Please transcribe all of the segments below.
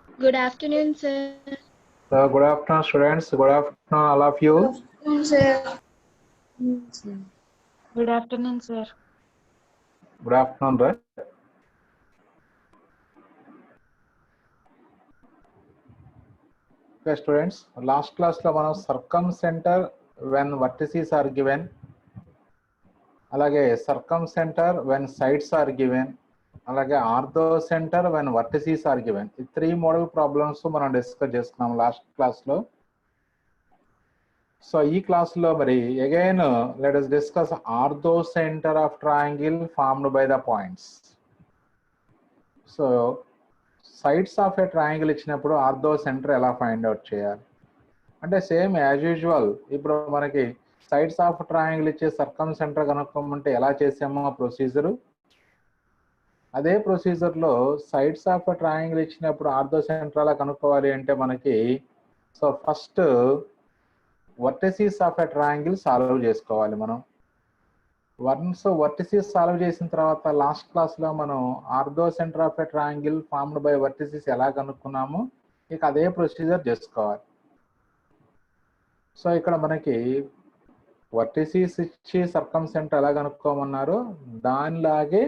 Good afternoon, sir. So good afternoon, students. Good afternoon, all of you. Sir. Good afternoon, sir. Good afternoon, right? Okay, students. Last class lo మనం circumcenter when vertices are given, అలాగే circumcenter when sides are given, అలాగే orthocenter when vertices are given. ఈ 3 model problems మనం discuss చేసుకున్నాం last class లో. So ఈ class లో మరి again let us discuss orthocenter of triangle formed by the points. So sides of a triangle ఇచ్చినప్పుడు orthocentre ఎలా ఫైండ్ అవుట్ చేయాలి అంటే సేమ్ యాజ్ యూజువల్ ఇప్పుడు మనకి సైడ్స్ ఆఫ్ ట్రయాంగిల్ ఇచ్చే సర్కమ్ సెంటర్ కనుక్కోమంటే ఎలా చేసామో ప్రొసీజరు అదే ప్రొసీజర్లో సైడ్స్ ఆఫ్ ట్రయాంగిల్ ఇచ్చినప్పుడు ఆర్థో సెంటర్ ఎలా కనుక్కోవాలి అంటే మనకి so first vertices of a triangle solve చేసుకోవాలి మనం వన్స్ వర్టిసిస్ సాల్వ్ చేసిన తర్వాత లాస్ట్ క్లాస్లో మనం orthocentre of a triangle formed by vertices ఎలా కనుక్కున్నామో ఇక అదే ప్రొసీజర్ చేసుకోవాలి సో ఇక్కడ మనకి వర్టిసిస్ ఇచ్చి సర్కమ్ సెంటర్ ఎలా కనుక్కోమన్నారో దానిలాగే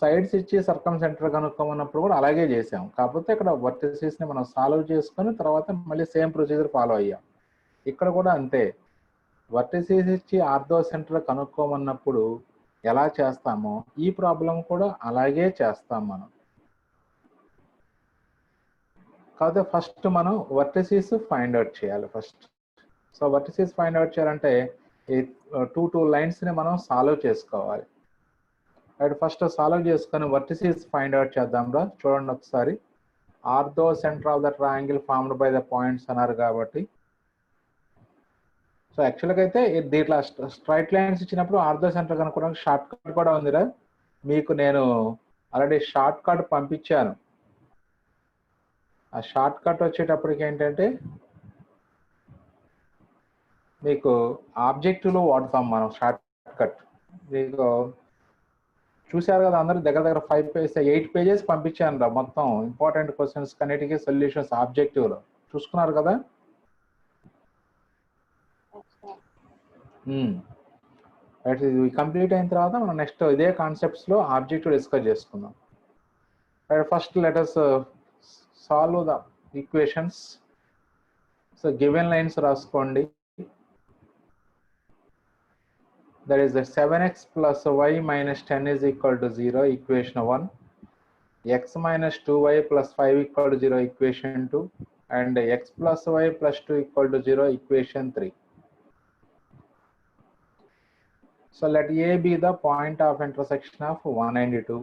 సైడ్స్ ఇచ్చి సర్కమ్ సెంటర్ కనుక్కోమన్నప్పుడు కూడా అలాగే చేసాం కాకపోతే ఇక్కడ వర్టిసిస్ని మనం సాల్వ్ చేసుకొని తర్వాత మళ్ళీ సేమ్ ప్రొసీజర్ ఫాలో అయ్యాం ఇక్కడ కూడా అంతే వర్టిసిస్ ఇచ్చి ఆర్థో సెంటర్ కనుక్కోమన్నప్పుడు ఎలా చేస్తామో ఈ ప్రాబ్లం కూడా అలాగే చేస్తాం మనం కాకపోతే ఫస్ట్ మనం వర్టిసిస్ ఫైండ్ అవుట్ చేయాలి first so vertices find out చేయాలంటే ఈ టూ లైన్స్ని మనం సాల్వ్ చేసుకోవాలి అండ్ ఫస్ట్ సాల్వ్ చేసుకొని వర్టిసిస్ ఫైండ్ అవుట్ చేద్దాం రా చూడండి ఒకసారి ortho centre of the triangle formed by the points అన్నారు కాబట్టి సో యాక్చువల్గా అయితే దీంట్లో స్ట్రైట్ లైన్స్ ఇచ్చినప్పుడు ఆర్థో సెంటర్ కనుక్కోవడానికి షార్ట్ కట్ కూడా ఉందిరా మీకు నేను ఆల్రెడీ షార్ట్ కట్ పంపించాను ఆ షార్ట్ కట్ వచ్చేటప్పటికి ఏంటంటే మీకు ఆబ్జెక్టివ్లో వాడతాం మనం షార్ట్ కట్ మీకు చూశారు కదా అందరూ దగ్గర 8 పేజెస్ పంపించాను రా మొత్తం ఇంపార్టెంట్ క్వశ్చన్స్ కన్నిటికీ సొల్యూషన్స్ ఆబ్జెక్టివ్లో చూసుకున్నారు కదా ఇది కంప్లీట్ అయిన తర్వాత మనం నెక్స్ట్ ఇదే కాన్సెప్ట్స్లో ఆబ్జెక్టివ్ డిస్కస్ చేసుకుందాం first let us solve the equations so given lines రాసుకోండి that is the 7x plus y minus 10 is equal to 0 equation 1 x minus 2y plus 5 equal to 0 equation 2 and x plus y plus 2 equal to 0 equation 3 so let a be the point of intersection of 1 and 2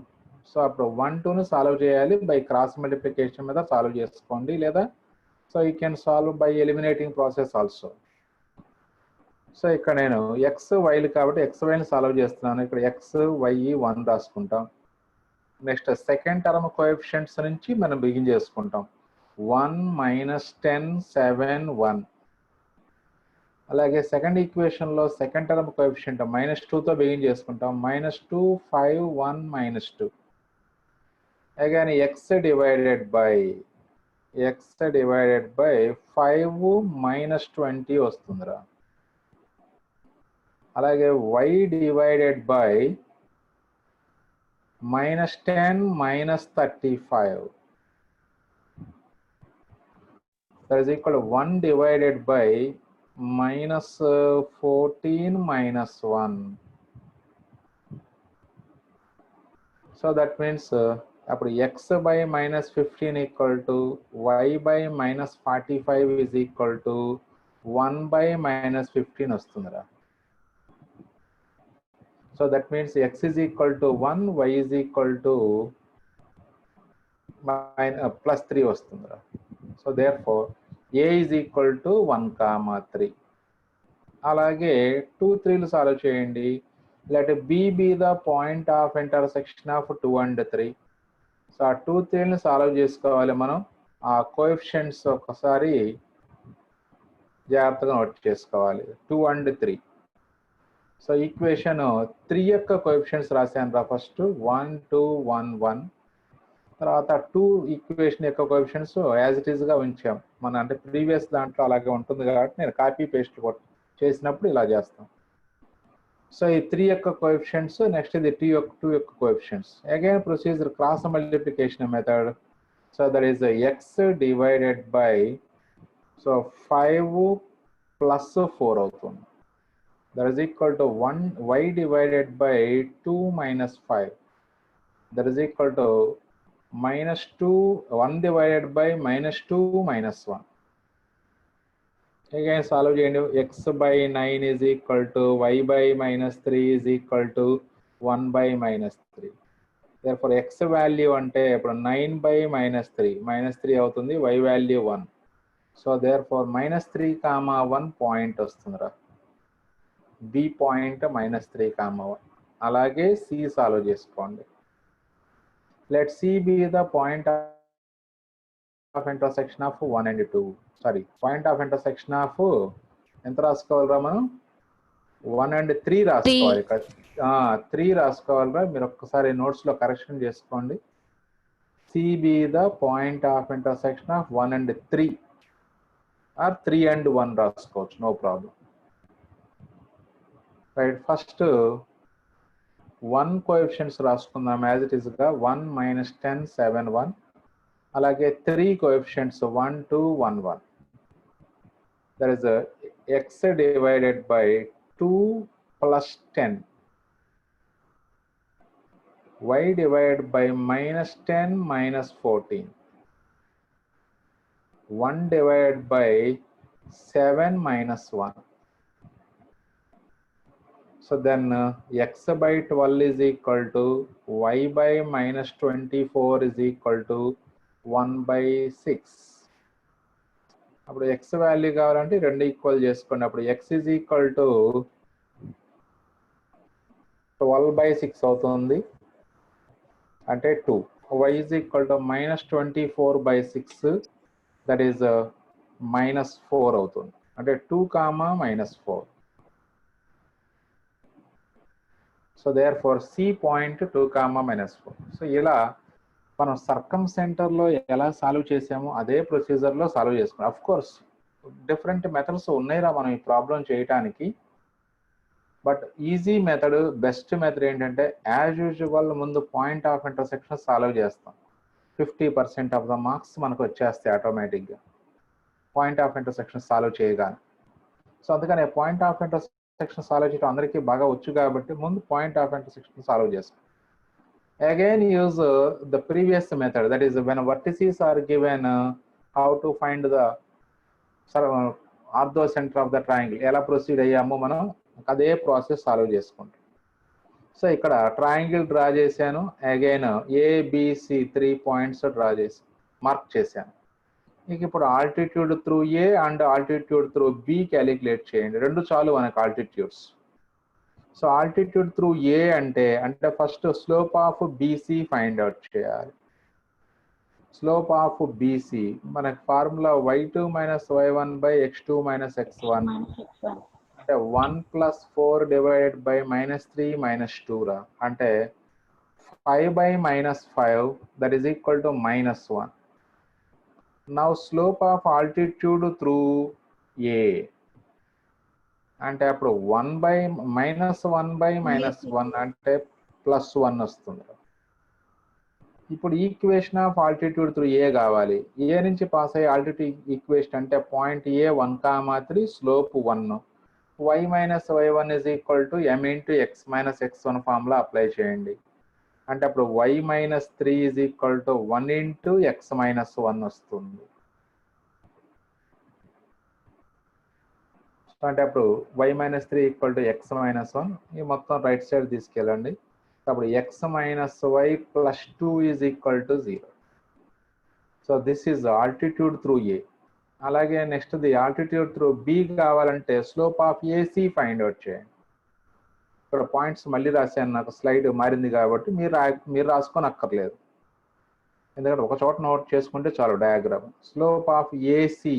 so appudu 1 2 ను solve చేయాలి by cross multiplication మీద solve చేసుకోండి లేదా so you can solve by eliminating process also so ఇక్కడ నేను X వైలు కాబట్టి X వైని solve చేస్తున్నాను ఇక్కడ ఎక్స్ వై 1 రాసుకుంటాం నెక్స్ట్ సెకండ్ టర్మ్ కోఎఫిషియంట్స్ నుంచి మనం బిగిన్ చేసుకుంటాం 1 మైనస్ 10 7 1 అలాగే సెకండ్ ఈక్వేషన్లో సెకండ్ టర్మ్ కోఎఫిషియంట్ -2తో బిగిన్ చేసుకుంటాం -2 5 1 -2 అగైన్ ఎక్స్ డివైడెడ్ బై 5 -20 వస్తుందిరా అలాగే y divided by -10 -35 that is equal to 1 divided by -14 -1 so that means అప్పుడు x by -15 equal to y by -45 is equal to 1 by -15 వస్తుందిరా so that means x is equal to 1 y is equal to +3 వస్తుందిరా so therefore a is equal to 1, 3 అలాగే 2 3లు solve చేయండి let b be the point of intersection of 2 and 3 so ఆ 2 3ని solve చేసుకోవాలి మనం ఆ coefficients ఒకసారి జాగ్రత్తగా నోట్ చేసుకోవాలి 2 and 3 సో ఈక్వేషన్ 3 యొక్క కోఎఫిషియంట్స్ రాశాను రా ఫస్ట్ 1 2 1 1 తర్వాత 2 ఈక్వేషన్ యొక్క కోఎఫిషియెంట్స్ యాజ్ ఇట్ ఈస్ గా ఉంచాం. మన అంటే ప్రీవియస్ దాంట్లో అలాగే ఉంటుంది కాబట్టి నేను కాపీ పేస్ట్ చేసినప్పుడు ఇలా చేస్తాం. సో ఈ 3 యొక్క కోఎఫిషియెంట్స్, నెక్స్ట్ ఇది 2 యొక్క coefficients. Again procedure cross multiplication method. So that is x divided by 5 plus 4 అవుతుంది. That is equal to 1 y divided by 2 minus 5. That is equal to minus 2, 1 divided by minus 2 minus 1. Again solve చేయండి. X by 9 is equal to y by minus 3 is equal to 1 by minus 3. Therefore x value అంటే ఇప్పుడు 9 by minus 3 అవుతుంది, y value 1. So therefore minus 3 comma 1 point వస్తుందిరా. B point -3, 1. అలాగే C solve చేసుకోండి. Let C be the point of intersection of 1 and 2. Sorry, point of intersection of ఎంత రాసుకోవాలరా మనం? 1 and 3 రాసుకోవాలి. 3 రాసుకోవాలరా. మీరు ఒక్కసారి నోట్స్ లో కరెక్షన్ చేసుకోండి. C be the point of intersection of 1 and 3 or 3 and 1 రాసుకోవచ్చు, no problem. Right, first 1 coefficients రాసుకుందాం as it is గా. 1 minus 10 7 1. అలాగే 3 coefficients 1 2 1 1. That is x divided by 2 plus 10, y divided by minus 10 minus 14, 1 divided by 7 minus 1. So then x by 12 is equal to y by minus 24 is equal to 1 by 6. అప్పుడు x value కావాలంటే రెండు equal చేసుకోండి. అప్పుడు x is equal to 12 by 6 అవుతుంది, అంటే 2. y is equal to minus 24 by 6, that is minus 4 అవుతుంది, అంటే 2 comma minus 4. So therefore C point 2 comma minus 4. So ఇలా మనం సర్కమ్ సెంటర్లో ఎలా సాల్వ్ చేసామో అదే ప్రొసీజర్లో సాల్వ్ చేసుకున్నాం. అఫ్ కోర్స్ డిఫరెంట్ మెథడ్స్ ఉన్నాయిరా మనం ఈ ప్రాబ్లం చేయటానికి. But easy method, best method ఏంటంటే యాజ్ యూజువల్ ముందు పాయింట్ ఆఫ్ ఇంటర్సెక్షన్ సాల్వ్ చేస్తాం. 50% ఆఫ్ ద మార్క్స్ మనకు వచ్చేస్తాయి ఆటోమేటిక్గా పాయింట్ ఆఫ్ ఇంటర్సెక్షన్ సాల్వ్ చేయగానే. సో అందుకని పాయింట్ ఆఫ్ ఇంటర్సెక్షన్ సాల్వ్ చేయడం అందరికీ బాగా వచ్చు కాబట్టి ముందు పాయింట్ ఆఫ్ ఇంటర్సెక్షన్ సాల్వ్ చేస్తాం. Again use the previous method, that is when vertices are given, how to find the ortho center of the triangle. ఎలా ప్రొసీడ్ అయ్యామో మనం అదే ప్రాసెస్ సాల్వ్ చేసుకుంటాం. సో ఇక్కడ ట్రయాంగిల్ డ్రా చేశాను. అగైన్ ABC 3 పాయింట్స్ డ్రా చేసి mark చేశాను. ఇక ఇప్పుడు altitude through A and altitude through B calculate చేయండి. రెండు చాలు మనకు altitudes. So altitude through A అంటే first slope of BC find out చేయాలి. స్లోప్ ఆఫ్ బీసీ మనకి formula y2 minus y1 by x2 minus x1, అంటే 1 ప్లస్ 4 డివైడెడ్ బై -3 మైనస్ 2 రా, అంటే 5 by -5, that is equal to -1. Now slope of altitude through A అంటే అప్పుడు 1 by -1 by -1 అంటే +1 వస్తుంది. ఇప్పుడు ఈక్వేషన్ ఆఫ్ ఆల్టిట్యూడ్ త్రూ ఏ కావాలి. ఏ నుంచి పాస్ అయ్యే ఆల్టిట్యూడ్ ఈక్వేషన్ అంటే point A 1,3 slope 1, y minus y1 is equal to m into x minus x1 formula apply చేయండి. అంటే అప్పుడు y minus 3 is equal to 1 into x minus 1 వస్తుంది. అంటే అప్పుడు y minus 3 equal to x minus 1. ఈ మొత్తం right side తీసుకెళ్ళండి. అప్పుడు x minus y plus 2 is equal to 0. So this is altitude through A. అలాగే next the altitude through B కావాలంటే slope of AC find out చేయండి. ఇక్కడ points మళ్ళీ రాశాను, నాకు స్లైడ్ మారింది కాబట్టి మీరు రాసుకొని అక్కర్లేదు, ఎందుకంటే ఒక చోట నోట్ చేసుకుంటే చాలు diagram. Slope of AC,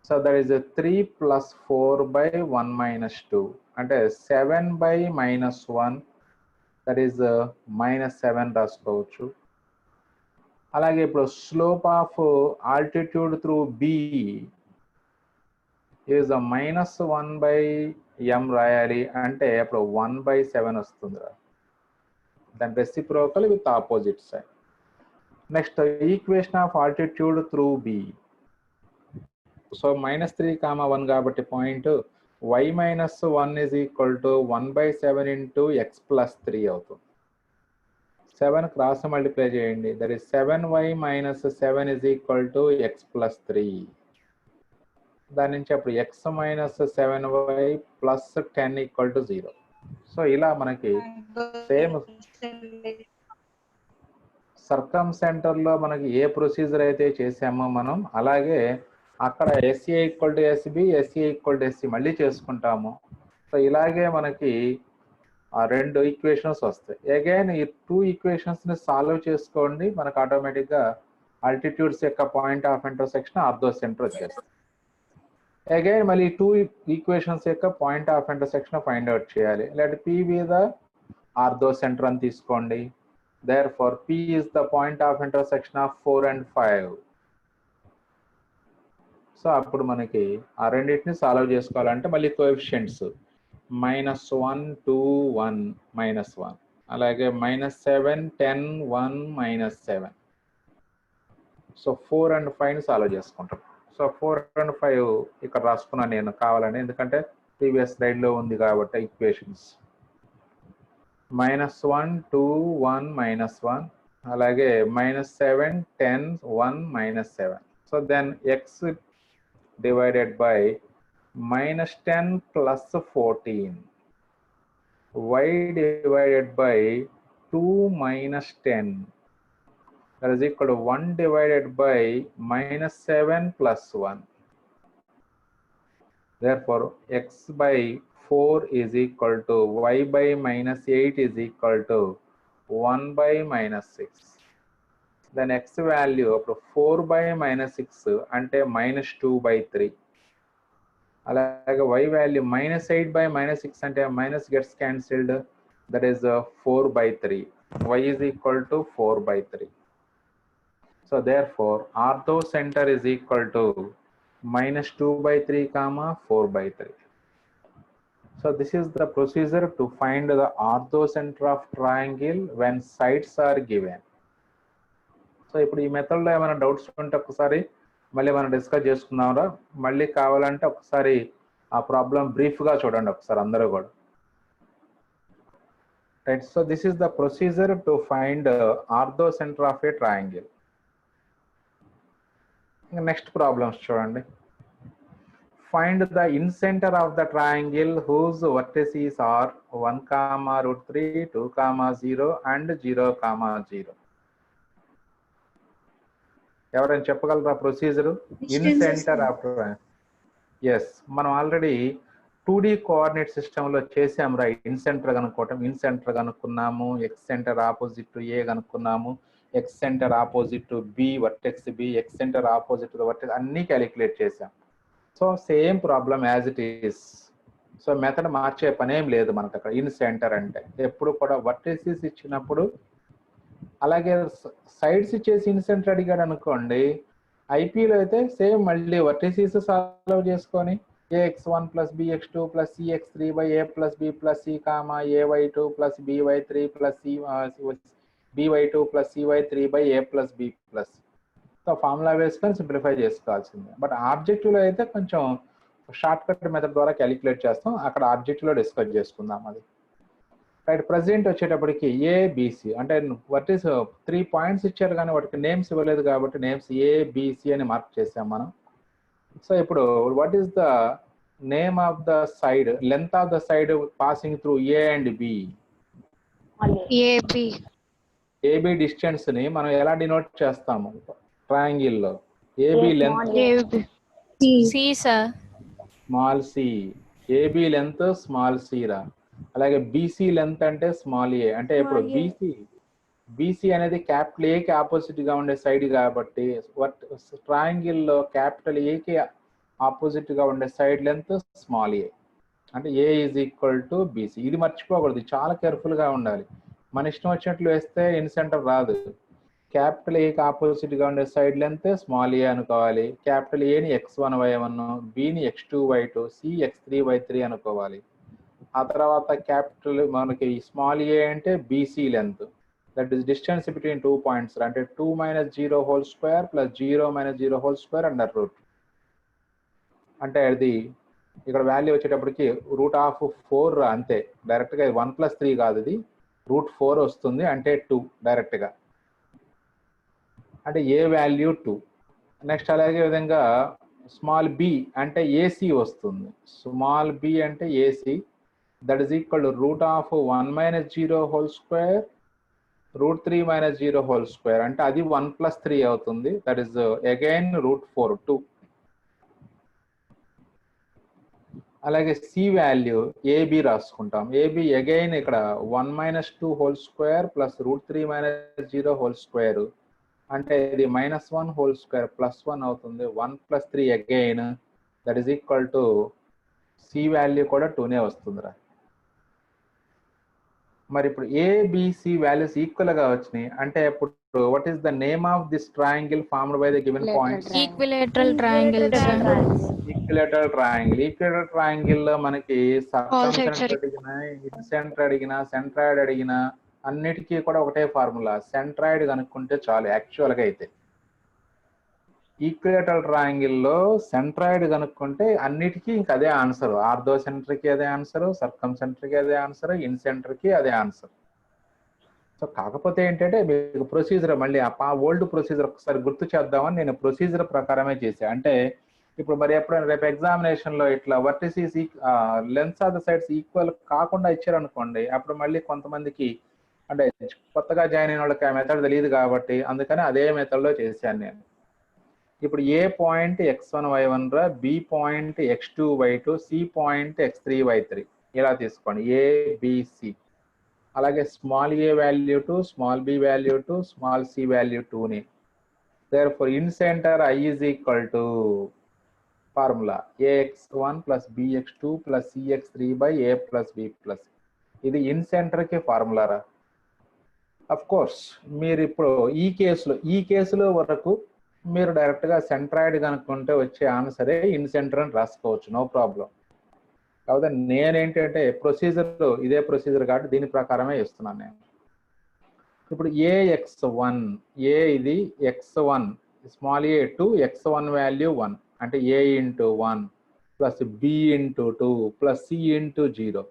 so that is 3 plus 4 by 1 minus 2, అంటే 7 బై -1, దట్ ఈస్ -7 రాసుకోవచ్చు. అలాగే ఇప్పుడు slope of altitude through B is -1/m రాయాలి అంటే అప్పుడు 1/7 వస్తుంది. దాని reciprocal with opposite side. Next equation of altitude through B. So -3, 1 కాబట్టి point y - 1 is equal to 1/7 into x plus 3 అవుతుంది. 7 క్రాస్ మల్టిప్లై చేయండి. That is 7y - 7 is equal to x plus 3. దాని నుంచి అప్పుడు x - 7y plus 10 equal to 0. So ఇలా మనకి same సర్కమ్ సెంటర్లో మనకి ఏ ప్రొసీజర్ అయితే చేసామో మనం అలాగే అక్కడ SA = SB, SA = SC మళ్ళీ చేసుకుంటాము. సో ఇలాగే మనకి ఆ 2 ఈక్వేషన్స్ వస్తాయి. అగైన్ ఈ 2 ఈక్వేషన్స్ని సాల్వ్ చేసుకోండి, మనకు ఆటోమేటిక్గా ఆల్టిట్యూడ్స్ యొక్క point of intersection ortho centre వచ్చేస్తుంది. అగైన్ మళ్ళీ 2 ఈక్వేషన్స్ యొక్క point of intersection find out చేయాలి. లేదా P మీద ఆర్థో సెంటర్ అని తీసుకోండి. Therefore, P is the point of intersection of 4 and 5. So అప్పుడు మనకి ఆ రెండింటిని సాల్వ్ చేసుకోవాలంటే మళ్ళీ కోఎఫిషియెంట్స్ -1, 2, 1, -1, అలాగే -7, 10, 1, -7. సో 4 and 5ని సాల్వ్ చేసుకుంటాం. సో 4 and 5 ఇక్కడ రాసుకున్నాను నేను కావాలని, ఎందుకంటే ప్రీవియస్ స్లైడ్లో ఉంది కాబట్టి ఈక్వేషన్స్. -1, 2, 1, -1, అలాగే -7, 10, 1, -7. So then x divided by -10 plus 14, y divided by 2 minus 10, that is equal to 1 divided by -7 plus 1. Therefore, x by 4 is equal to y by -8 is equal to 1 by -6. Then x value of 4 by -6 అంటే -2/3. అలాగే y value -8 by -6 అంటే minus gets cancelled, that is 4/3. y is equal to 4/3. So therefore ortho center is equal to -2/3, 4/3. So this is the procedure to find the orthocenter of triangle when sides are given. So ఇప్పుడు ఈ మెథడ్లో ఏమైనా doubts ఉంటే ఒకసారి మళ్ళీ మనం discuss చేసుకుందాంరా. మళ్ళీ కావాలంటే ఒకసారి ఆ ప్రాబ్లం బ్రీఫ్గా చూడండి ఒకసారి అందరూ కూడా. Right, so this is the procedure to find orthocentre of a triangle. Next problems చూడండి. Find the incenter of the triangle whose vertices are 1, √3, 2, 0 and 0, 0. ఎవరైనా చెప్పగలరా procedure? Incentre of triangle. Yes, మనం ఆల్రెడీ 2D కోఆర్డినేట్ సిస్టంలో చేసాం రా. Incentre కనుక్కోవటం, incentre కనుక్కున్నాము, excentre opposite to A కనుక్కున్నాము, excentre opposite to B, vertex B, excentre opposite to vertex అన్నీ క్యాలిక్యులేట్ చేసాం. So same problem as it is. So method మార్చే పనేం లేదు మనకు అక్కడ. ఇన్ సెంటర్ అంటే ఎప్పుడు కూడా వర్టిసెస్ ఇచ్చినప్పుడు, అలాగే సైడ్స్ ఇచ్చేసి ఇన్ సెంటర్ అడిగాడు అనుకోండి, ఐపీలో అయితే సేమ్ మళ్ళీ వర్టిసెస్ సాల్వ్ చేసుకొని ax1 + bx2 + cx3/a + b + c, ay2 + by3 + by2 + cy3/a + b +. So formula వేసుకొని సింప్లిఫై చేసుకోవాల్సిందే. బట్ ఆబ్జెక్టివ్లో అయితే కొంచెం షార్ట్ కట్ మెథడ్ ద్వారా క్యాలిక్యులేట్ చేస్తాం. అక్కడ ఆబ్జెక్టివ్లో డిస్కస్ చేసుకుందాం అది. రైట్, ప్రజెంట్ వచ్చేటప్పటికి ఏబిసి అంటే వాట్ ఈస్ 3 పాయింట్స్ ఇచ్చారు కానీ వాటికి నేమ్స్ ఇవ్వలేదు కాబట్టి నేమ్స్ ఏబిసి అని మార్క్ చేసాం మనం. సో ఇప్పుడు what is the name of the side, length of the side passing through A and B? AB distance ని మనం ఎలా డినోట్ చేస్తాము ట్రయాంగిల్ లో? AB length small C, AB length small C రా. అలాగే బీసీ లెంత్ అంటే small A. అంటే ఇప్పుడు బీసీ అనేది క్యాపిటల్ ఏకి ఆపోజిట్ గా ఉండే సైడ్ కాబట్టి ట్రయాంగిల్ లో క్యాపిటల్ ఏకి ఆపోజిట్ గా ఉండే సైడ్ లెంత్ స్మాల్ ఏ. అంటే ఏ ఈజ్ ఈక్వల్ టు బీసీ. ఇది మర్చిపోకూడదు, చాలా కేర్ఫుల్ గా ఉండాలి. మన ఇష్టం వచ్చినట్లు వేస్తే ఇన్ సెంటర్ రాదు. క్యాపిటల్ ఏకి ఆపోజిట్గా ఉండే సైడ్ లెంత్ స్మాల్ ఏ అనుకోవాలి. క్యాపిటల్ ఏని x1y1, బిని x2y2, సి x3y3 అనుకోవాలి. ఆ తర్వాత క్యాపిటల్ మనకి స్మాల్ ఏ అంటే BC length, that is distance between 2 points, అంటే 2 - 0 whole square plus 0 - 0 whole square under root. అంటే అది ఇక్కడ వాల్యూ వచ్చేటప్పటికి √4 అంతే, డైరెక్ట్గా 1 + 3 కాదు, ఇది √4 వస్తుంది, అంటే 2 డైరెక్ట్గా, అంటే ఏ వాల్యూ 2. నెక్స్ట్ అలాగే విధంగా స్మాల్ బి అంటే ఏసీ వస్తుంది. స్మాల్ బి అంటే AC, that is equal to √1 - 0 whole square √3 - 0 whole square, అంటే అది 1 + 3 అవుతుంది, దట్ ఈస్ అగైన్ √4 2. అలాగే సి వాల్యూ ఏబి రాసుకుంటాం. ఏబి అగైన్ ఇక్కడ 1 - 2 whole square plus √3 - 0 whole square, అంటే ఇది -1 హోల్ స్క్వేర్ +1 అవుతుంది, 1 + 3 again, that is equal to C value కూడా 2నే వస్తుందిరా. మరి ఇప్పుడు ఏబిసి వాల్యూస్ ఈక్వల్ గా వచ్చినాయి అంటే ఇప్పుడు what is the name of this triangle formed by the given points? Equilateral triangle sir. Equilateral triangle. Equilateral triangle లో మనకి సర్కంసెంటర్ అడిగినా, ఇన్సెంటర్ అడిగినా, సెంట్రాయిడ్ అడిగినా అన్నిటికీ కూడా ఒకటే ఫార్ములా, సెంట్రాయిడ్ కనుక్కుంటే చాలు యాక్చువల్ గా అయితే. ఈక్విలేటరల్ ట్రయాంగిల్ లో సెంట్రాయిడ్ కనుక్కుంటే అన్నిటికీ ఇంకా అదే ఆన్సర్, ఆర్థో సెంటర్ కి అదే ఆన్సర్, సర్కమ్ సెంటర్ కి అదే ఆన్సర్, ఇన్ సెంటర్ కి అదే ఆన్సర్. సో కాకపోతే ఏంటంటే మీకు ప్రొసీజర్ మళ్ళీ ఆ ఓల్డ్ ప్రొసీజర్ ఒకసారి గుర్తు చేద్దామని నేను ప్రొసీజర్ ప్రకారమే చేశాను. అంటే ఇప్పుడు మరి ఎప్పుడైనా రేపు ఎగ్జామినేషన్ లో ఇట్లా vertices lengths of the sides equal కాకుండా ఇచ్చారనుకోండి, అప్పుడు మళ్ళీ కొంతమందికి అంటే కొత్తగా జాయిన్ అయిన వాళ్ళకి ఆ మెథడ్ తెలియదు కాబట్టి అందుకని అదే మెథడ్ లో చేశాను నేను. ఇప్పుడు ఏ పాయింట్ x1y1 రా, B point x2y2, C point x3y3 ఇలా తీసుకోండి, ఏబిసి. అలాగే small A value 2, small B value 2, small C value 2ని. therefore in center I is equal to formula ax1 + bx2 + cx3 / a + b +. ఇది in centre కి formula రా. Of course మీరు ఇప్పుడు ఈ కేసులో వరకు మీరు డైరెక్ట్ గా సెంట్రాయిడ్ కనుక్కుంటే వచ్చే ఆన్సరే ఇన్ సెంటర్ అని రాసుకోవచ్చు, నో ప్రాబ్లం. కాకపోతే నేనేంటంటే ప్రొసీజర్ ఇదే ప్రొసీజర్ కాబట్టి దీని ప్రకారమే ఇస్తున్నాను నేను. ఇప్పుడు ax1, ఏ ఇది x1 స్మాల్ ఏ 2, x1 వాల్యూ 1, అంటే a × 1 plus b × 2 plus c × 0,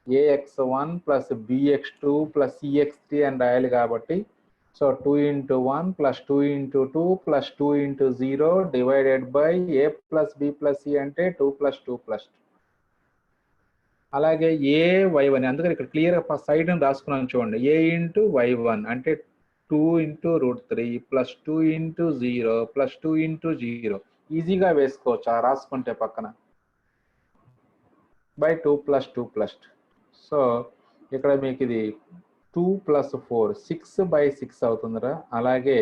ax1 plus bx2 plus cx3 అని రాయాలి కాబట్టి so 2 × 1 plus 2 × 2 plus 2 × 0 divided by a plus b plus c అంటే 2 + 2 + 2. అలాగే ay1, అందుకని ఇక్కడ క్లియర్ సైడ్ రాసుకున్నాను చూడండి, a × y1 అంటే 2 × √3 ప్లస్ 2 × 0 ప్లస్ 2 × 0 ఈజీగా వేసుకోవచ్చు రాసుకుంటే పక్కన, బై 2 + 2 + 2. సో ఇక్కడ మీకు ఇది 2 + 4 6/6 అవుతుందిరా. అలాగే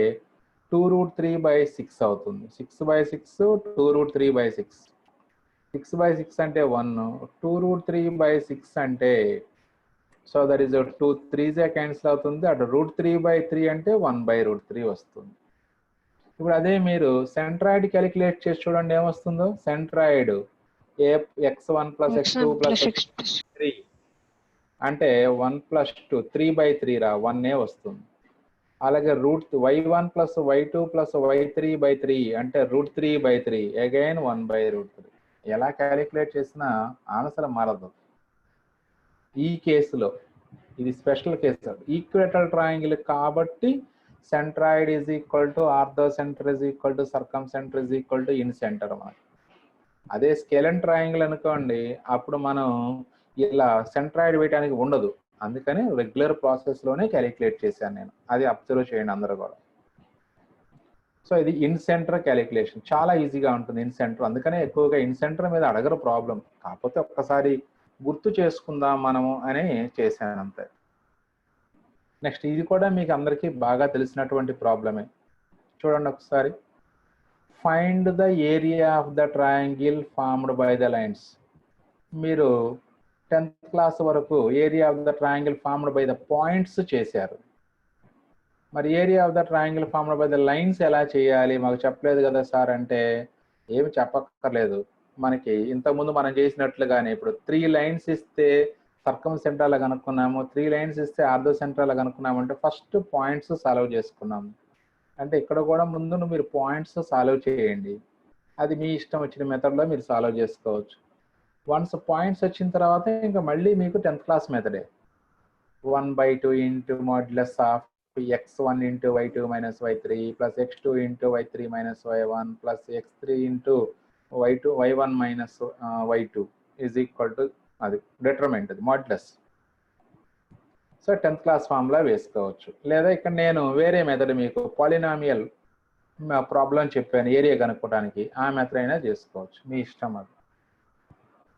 2√3/6 అవుతుంది, 6/6 2√3/6, 6/6 అంటే 1, 2√3/6 అంటే so that is 2 3s cancel అవుతుంది, అటు √3/3 అంటే 1/√3 వస్తుంది. ఇప్పుడు అదే మీరు సెంట్రాయిడ్ క్యాలిక్యులేట్ చేసి చూడండి ఏమొస్తుందో. సెంట్రాయిడ్ x1 + x2 + x3 అంటే 1 + 2 3/3 రా, 1 వస్తుంది. అలాగే y1 + y2 + y3/3 అంటే √3/3 అగైన్ 1/√3. ఎలా క్యాలిక్యులేట్ చేసినా ఆన్సర్ మారదు. ఈ కేసులో ఇది స్పెషల్ కేసు, ఈక్విలేటరల్ ట్రయాంగిల్ కాబట్టి centroid is equal to orthocentre is equal to circumcentre is equal to incentre అన్నమాట. అదే స్కేలెన్ ట్రయాంగిల్ అనుకోండి, అప్పుడు మనం ఇలా సెంట్రాయిడ్ వేయడానికి ఉండదు, అందుకని రెగ్యులర్ ప్రాసెస్ లోనే క్యాలిక్యులేట్ చేశాను నేను. అది అబ్జర్వ్ చేయండి అందరూ కూడా. సో ఇది ఇన్ సెంటర్ క్యాలిక్యులేషన్ చాలా ఈజీగా ఉంటుంది ఇన్ సెంటర్, అందుకనే ఎక్కువగా ఇన్ సెంటర్ మీద అడగరు ప్రాబ్లం, కాకపోతే ఒక్కసారి గుర్తు చేసుకుందాం మనము అని చేశాను అంతే. నెక్స్ట్ ఇది కూడా మీకు అందరికీ బాగా తెలిసినటువంటి ప్రాబ్లమే, చూడండి ఒకసారి. Find the area of the triangle formed by the lines. మీరు 10th క్లాస్ వరకు area of the triangle formed by the points చేశారు. మరి area of the triangle formed by the lines ఎలా చేయాలి మాకు చెప్పలేదు కదా సార్ అంటే ఏమి చెప్పక్కర్లేదు. మనకి ఇంతకుముందు మనం చేసినట్లుగానే ఇప్పుడు 3 లైన్స్ ఇస్తే సర్కమ్ సెంట్రల్ కనుక్కున్నాము, 3 లైన్స్ ఇస్తే ఆర్థో సెంట్రల్ కనుక్కున్నాము అంటే ఫస్ట్ పాయింట్స్ సాల్వ్ చేసుకున్నాము. అంటే ఇక్కడ కూడా ముందు మీరు పాయింట్స్ సాల్వ్ చేయండి. అది మీ ఇష్టం వచ్చిన మెథడ్లో మీరు సాల్వ్ చేసుకోవచ్చు. వన్స్ పాయింట్స్ వచ్చిన తర్వాత ఇంకా మళ్ళీ మీకు 10th క్లాస్ మెథడే 1/2 into modulus of x1 into y2 minus y3 plus x2 into y3 minus y1 plus x3 into y1 minus y2 is equal to అది డిటర్మినెంట్ అది modulus. So 10th class formula వేసుకోవచ్చు. లేదా ఇక్కడ నేను వేరే method మీకు polynomial problem చెప్పాను area కనుక్కోవడానికి, ఆ మెథడ్ అయినా చేసుకోవచ్చు, మీ ఇష్టం అది.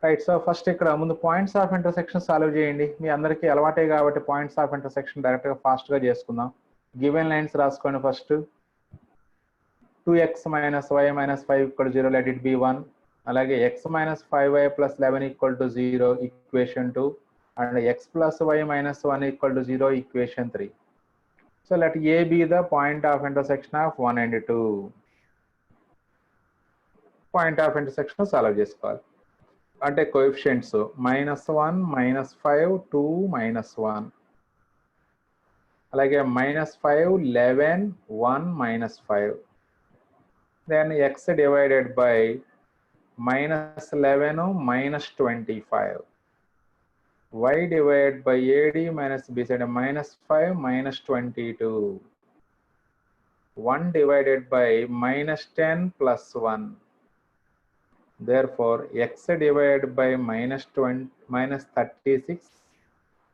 రైట్. సో ఫస్ట్ ఇక్కడ ముందు పాయింట్స్ ఆఫ్ ఇంటర్సెక్షన్ సాల్వ్ చేయండి. మీ అందరికీ అలవాటే కాబట్టి పాయింట్స్ ఆఫ్ ఇంటర్సెక్షన్ డైరెక్ట్గా ఫాస్ట్గా చేసుకుందాం. గివెన్ లైన్స్ రాసుకోండి. First 2x minus y minus 5 equal to 0 let it be 1. అలాగే x minus 5y plus 11 equal to 0 equation 2 and x plus y minus 1 equal to 0 equation 3. So let A be the point of intersection of 1 and 2. Point of intersection solve చేసుకోవాలి. అంటే coefficients -1 -5 2 -1 అలాగే -5 11 1 -5 then x divided by -11 -25 y divided by AD minus BC -5 -22 1 divided by -10 plus 1. Therefore, x divided by -36,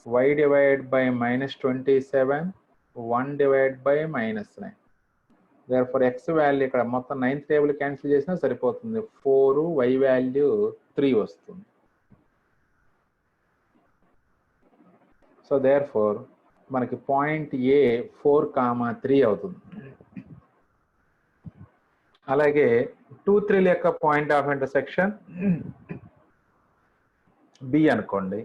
y divided by -27, 1 divided by -9. Therefore, x value ఇక్కడ మొత్తం 9th table cancel చేసినా సరిపోతుంది. 4, y value 3 వస్తుంది. So therefore మనకి point A 4, 3 అవుతుంది. అలాగే 2, 3 యొక్క point of intersection B అనుకోండి.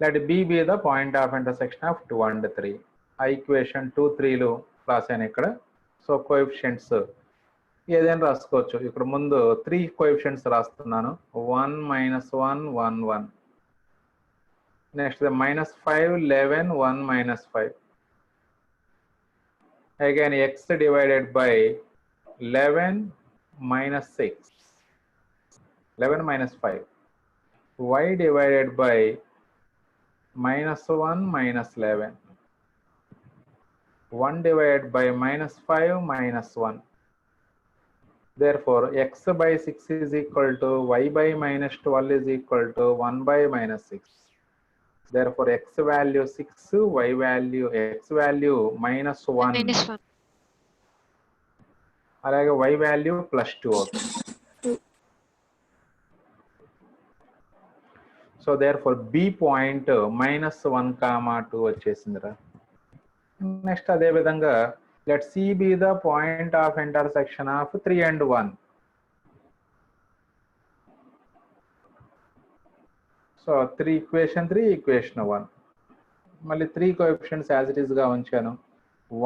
Let B be the point of intersection of 2 and 3. ఆ ఈక్వేషన్ 2, 3లు రాశాను ఇక్కడ. సో కోఎఫిషియంట్స్ ఏదైనా రాసుకోవచ్చు. ఇక్కడ ముందు 3 కోఎఫిషియంట్స్ రాస్తున్నాను. 1 -1 1 1. Next -5 11 1 -5. Again x divided by 11 minus 6, 11 minus 5, y divided by -1 minus 11, 1 divided by -5 minus 1. Therefore, x by 6 is equal to y by -12 is equal to 1 by -6. Therefore, x value 6, y value x value -1. అలాగే y value +2 అవుతుంది. So therefore B point -1, 2 వచ్చేసిందిరా. Next అదే విధంగా let C be the point of intersection of 3 and 1. So 3 equation 3 equation 1. మళ్ళీ 3 coefficients as it is గా ఉంచాను.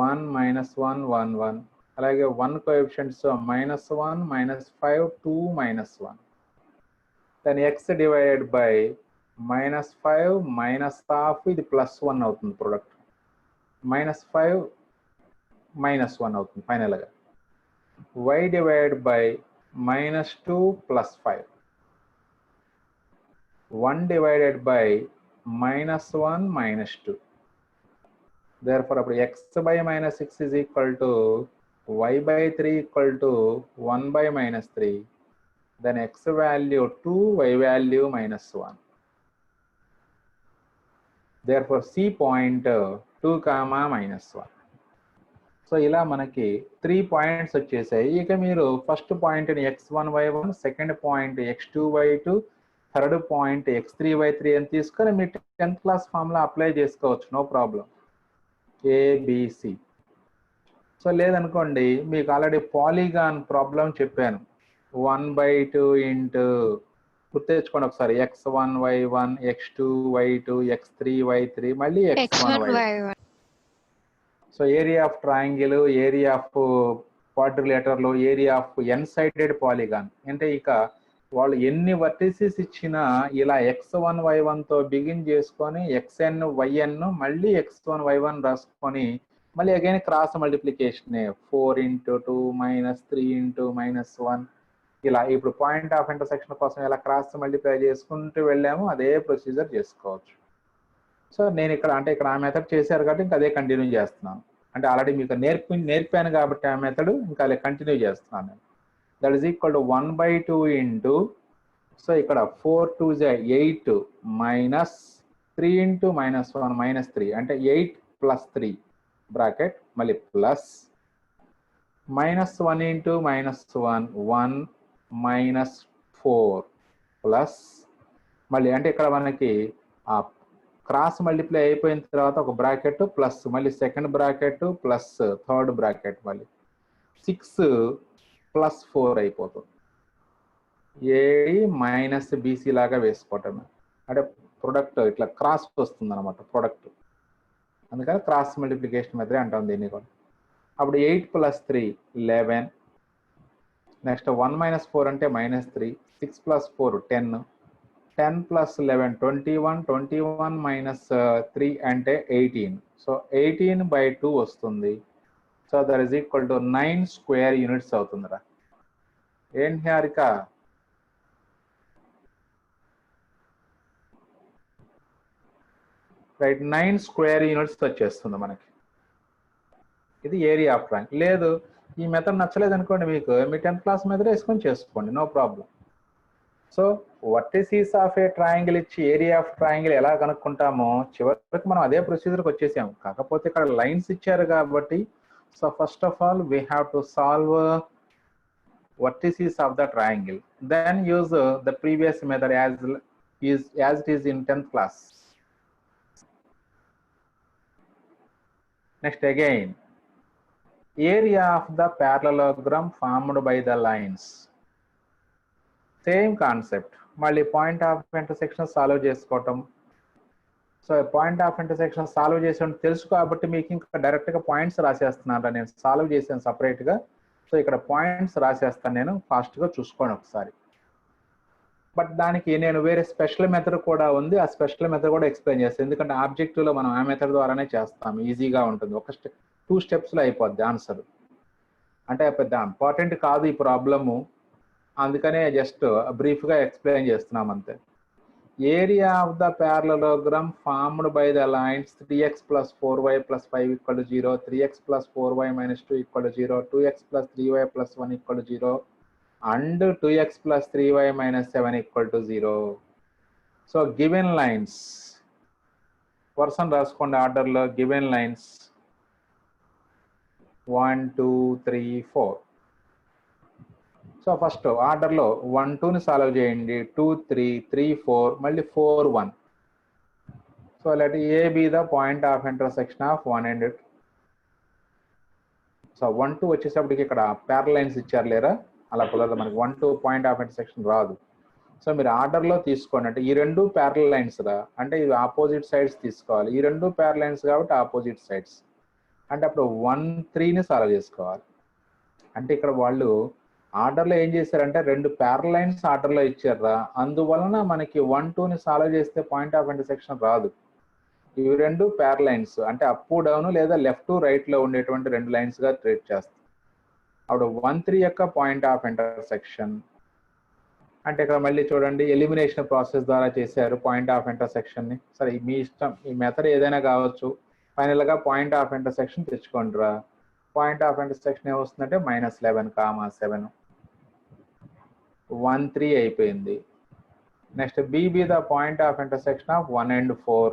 1 -1 1 1. అలాగే 1 coefficients -1 -5 2 -1. Then x divided by -5 -half ఇది +1 అవుతుంది ప్రొడక్ట్. -5 -1 అవుతుంది ఫైనల్గా. y divided by -2 +5. 1 divided by -1 -2. Therefore, అప్పుడు x by -6 is equal to y by 3 equal to 1 by -3. Then x value 2, y value -1. Therefore, C point 2, -1. So ఇలా మనకి 3 points వచ్చేసాయి. ఇక మీరు ఫస్ట్ పాయింట్ని x1 y1, second point x2 y2, third point x3 y3 అని తీసుకొని మీరు 10th class formula apply చేసుకోవచ్చు, నో ప్రాబ్లం. ABC. సో లేదనుకోండి మీకు ఆల్రెడీ పాలిగాన్ ప్రాబ్లం చెప్పాను. 1/2 ఇంటూ గుర్తెచ్చుకోండి ఒకసారి. x1 y1, x2 y2, x3 y3, మళ్ళీ x1 y1. So area of triangle, area of క్వాడ్రిలేటర్లో, area of N sided polygon. అంటే ఇక వాళ్ళు ఎన్ని వర్టిసెస్ ఇచ్చినా ఇలా x1 y1 తో బిగిన్ చేసుకొని xn yn మళ్ళీ x1 y1 రాసుకొని మళ్ళీ అగైన్ క్రాస్ మల్టిప్లికేషన్ 4 × 2 - 3 × -1 ఇలా. ఇప్పుడు పాయింట్ ఆఫ్ ఇంటర్సెక్షన్ కోసం ఇలా క్రాస్ మల్టిప్లై చేసుకుంటూ వెళ్ళాము, అదే ప్రొసీజర్ చేసుకోవచ్చు. సో నేను ఇక్కడ అంటే ఇక్కడ ఆ మెథడ్ చేశారు కాబట్టి ఇంకా అదే కంటిన్యూ చేస్తున్నాను. అంటే ఆల్రెడీ మీకు నేర్పాను కాబట్టి ఆ మెథడ్ ఇంకా అలా కంటిన్యూ చేస్తున్నాను నేను. That is equal to 1/2 into, so ఇక్కడ 4 2 8 మైనస్ 3 × -1 -3 అంటే 8 + 3 బ్రాకెట్ మళ్ళీ ప్లస్ -1 × -1 1 -4 ప్లస్ మళ్ళీ అంటే ఇక్కడ మనకి ఆ క్రాస్ మల్టిప్లై అయిపోయిన తర్వాత ఒక బ్రాకెట్ ప్లస్ మళ్ళీ second bracket plus third bracket మళ్ళీ 6 + 4 అయిపోతుంది. ఏడి మైనస్ బీసీ లాగా వేసుకోవటం. అంటే ప్రొడక్ట్ ఇట్లా క్రాస్ వస్తుంది అనమాట ప్రొడక్ట్, అందుకని క్రాస్ మల్టిప్లికేషన్ మెథడ్ అంటాం దీన్ని కూడా. అప్పుడు 8 + 3 11, నెక్స్ట్ 1 - 4 అంటే -3, 6 + 4 10, 10 + 11 21, 21 - 3 అంటే 18. సో 18/2 వస్తుంది. So that is equal to 9 square units అవుతుందిరా. ఏంటి హారిక? రైట్, 9 స్క్వేర్ యూనిట్స్ వచ్చేస్తుంది మనకి. ఇది ఏరియా ఆఫ్ ట్రయాంగిల్. లేదు ఈ మెథడ్ నచ్చలేదు అనుకోండి మీకు, మీ 10th క్లాస్ మెథడ్ వేసుకొని చేసుకోండి, no problem. So vertices of a triangle ఇచ్చి ఏరియా ఆఫ్ ట్రయాంగిల్ ఎలా కనుక్కుంటామో చివరికి మనం అదే ప్రొసీజర్కి వచ్చేసాము. కాకపోతే ఇక్కడ లైన్స్ ఇచ్చారు కాబట్టి, so first of all we have to solve vertices of the triangle, then use the previous method as it is in 10th class. Next again, area of the parallelogram formed by the lines. Same concept, మళ్ళీ point of intersection solve చేసుకోవటం. So point of intersection solve చేసి తెలుసు కాబట్టి మీకు ఇంకా డైరెక్ట్గా points రాసేస్తున్నాను, నేను solve చేసాను సపరేట్గా. సో ఇక్కడ పాయింట్స్ రాసేస్తాను నేను, ఫాస్ట్గా చూసుకోండి ఒకసారి. బట్ దానికి నేను వేరే స్పెషల్ మెథడ్ కూడా ఉంది, ఆ స్పెషల్ మెథడ్ కూడా ఎక్స్ప్లెయిన్ చేస్తాను. ఎందుకంటే ఆబ్జెక్టివ్లో మనం ఆ మెథడ్ ద్వారానే చేస్తాం, ఈజీగా ఉంటుంది. ఒక 2 స్టెప్స్లో అయిపోద్ది ఆన్సర్. అంటే పెద్ద ఇంపార్టెంట్ కాదు ఈ ప్రాబ్లము, అందుకనే జస్ట్ బ్రీఫ్గా ఎక్స్ప్లెయిన్ చేస్తున్నాం అంతే. Area of the parallelogram formed by the lines 3x + 4y + 5 = 0, 3x + 4y - 2 = 0, 2x + 3y + 1 = 0, and 2x + 3y - 7 = 0. So given lines version రాసుకోండి ఆర్డర్లో. Given lines 1 2 3 4. సో ఫస్ట్ ఆర్డర్లో 1 2ని సాల్వ్ చేయండి, 2 3 3 4 మళ్ళీ 4 1. So let A B the point of intersection of 1 and 2. So 1 2 వచ్చేసప్పటికి ఇక్కడ parallel lines ఇచ్చారు లేరా, అలా కుదరదు మనకి. 1 2 పాయింట్ ఆఫ్ ఇంటర్సెక్షన్ రాదు. సో మీరు ఆర్డర్లో తీసుకోండి. అంటే ఈ 2 ప్యారల్ లైన్స్ రా, అంటే ఇవి ఆపోజిట్ సైడ్స్ తీసుకోవాలి. ఈ 2 ప్యారల్ లైన్స్ కాబట్టి ఆపోజిట్ సైడ్స్. అంటే అప్పుడు 1 3ని సాల్వ్ చేసుకోవాలి. అంటే ఇక్కడ వాళ్ళు ఆర్డర్లో ఏం చేశారంటే 2 ప్యారల్ లైన్స్ ఆర్డర్లో ఇచ్చారా, అందువలన మనకి 1 2ని సాల్వ్ చేస్తే పాయింట్ ఆఫ్ ఇంటర్సెక్షన్ రాదు. ఇవి 2 ప్యారల్ లైన్స్, అంటే అప్ డౌన్ లేదా లెఫ్ట్ రైట్లో ఉండేటువంటి 2 లైన్స్గా ట్రీట్ చేస్తాం. అప్పుడు 1 3 యొక్క పాయింట్ ఆఫ్ ఇంటర్సెక్షన్ అంటే ఇక్కడ మళ్ళీ చూడండి, ఎలిమినేషన్ ప్రాసెస్ ద్వారా చేశారు పాయింట్ ఆఫ్ ఇంటర్సెక్షన్ని. సరే మీ ఇష్టం, ఈ మెథడ్ ఏదైనా కావచ్చు. ఫైనల్గా పాయింట్ ఆఫ్ ఇంటర్సెక్షన్ తెచ్చుకోండిరా. పాయింట్ ఆఫ్ ఇంటర్సెక్షన్ ఏమొస్తుందంటే -11, 7 1 3 అయిపోయింది. Next B the point of intersection of 1 and 4.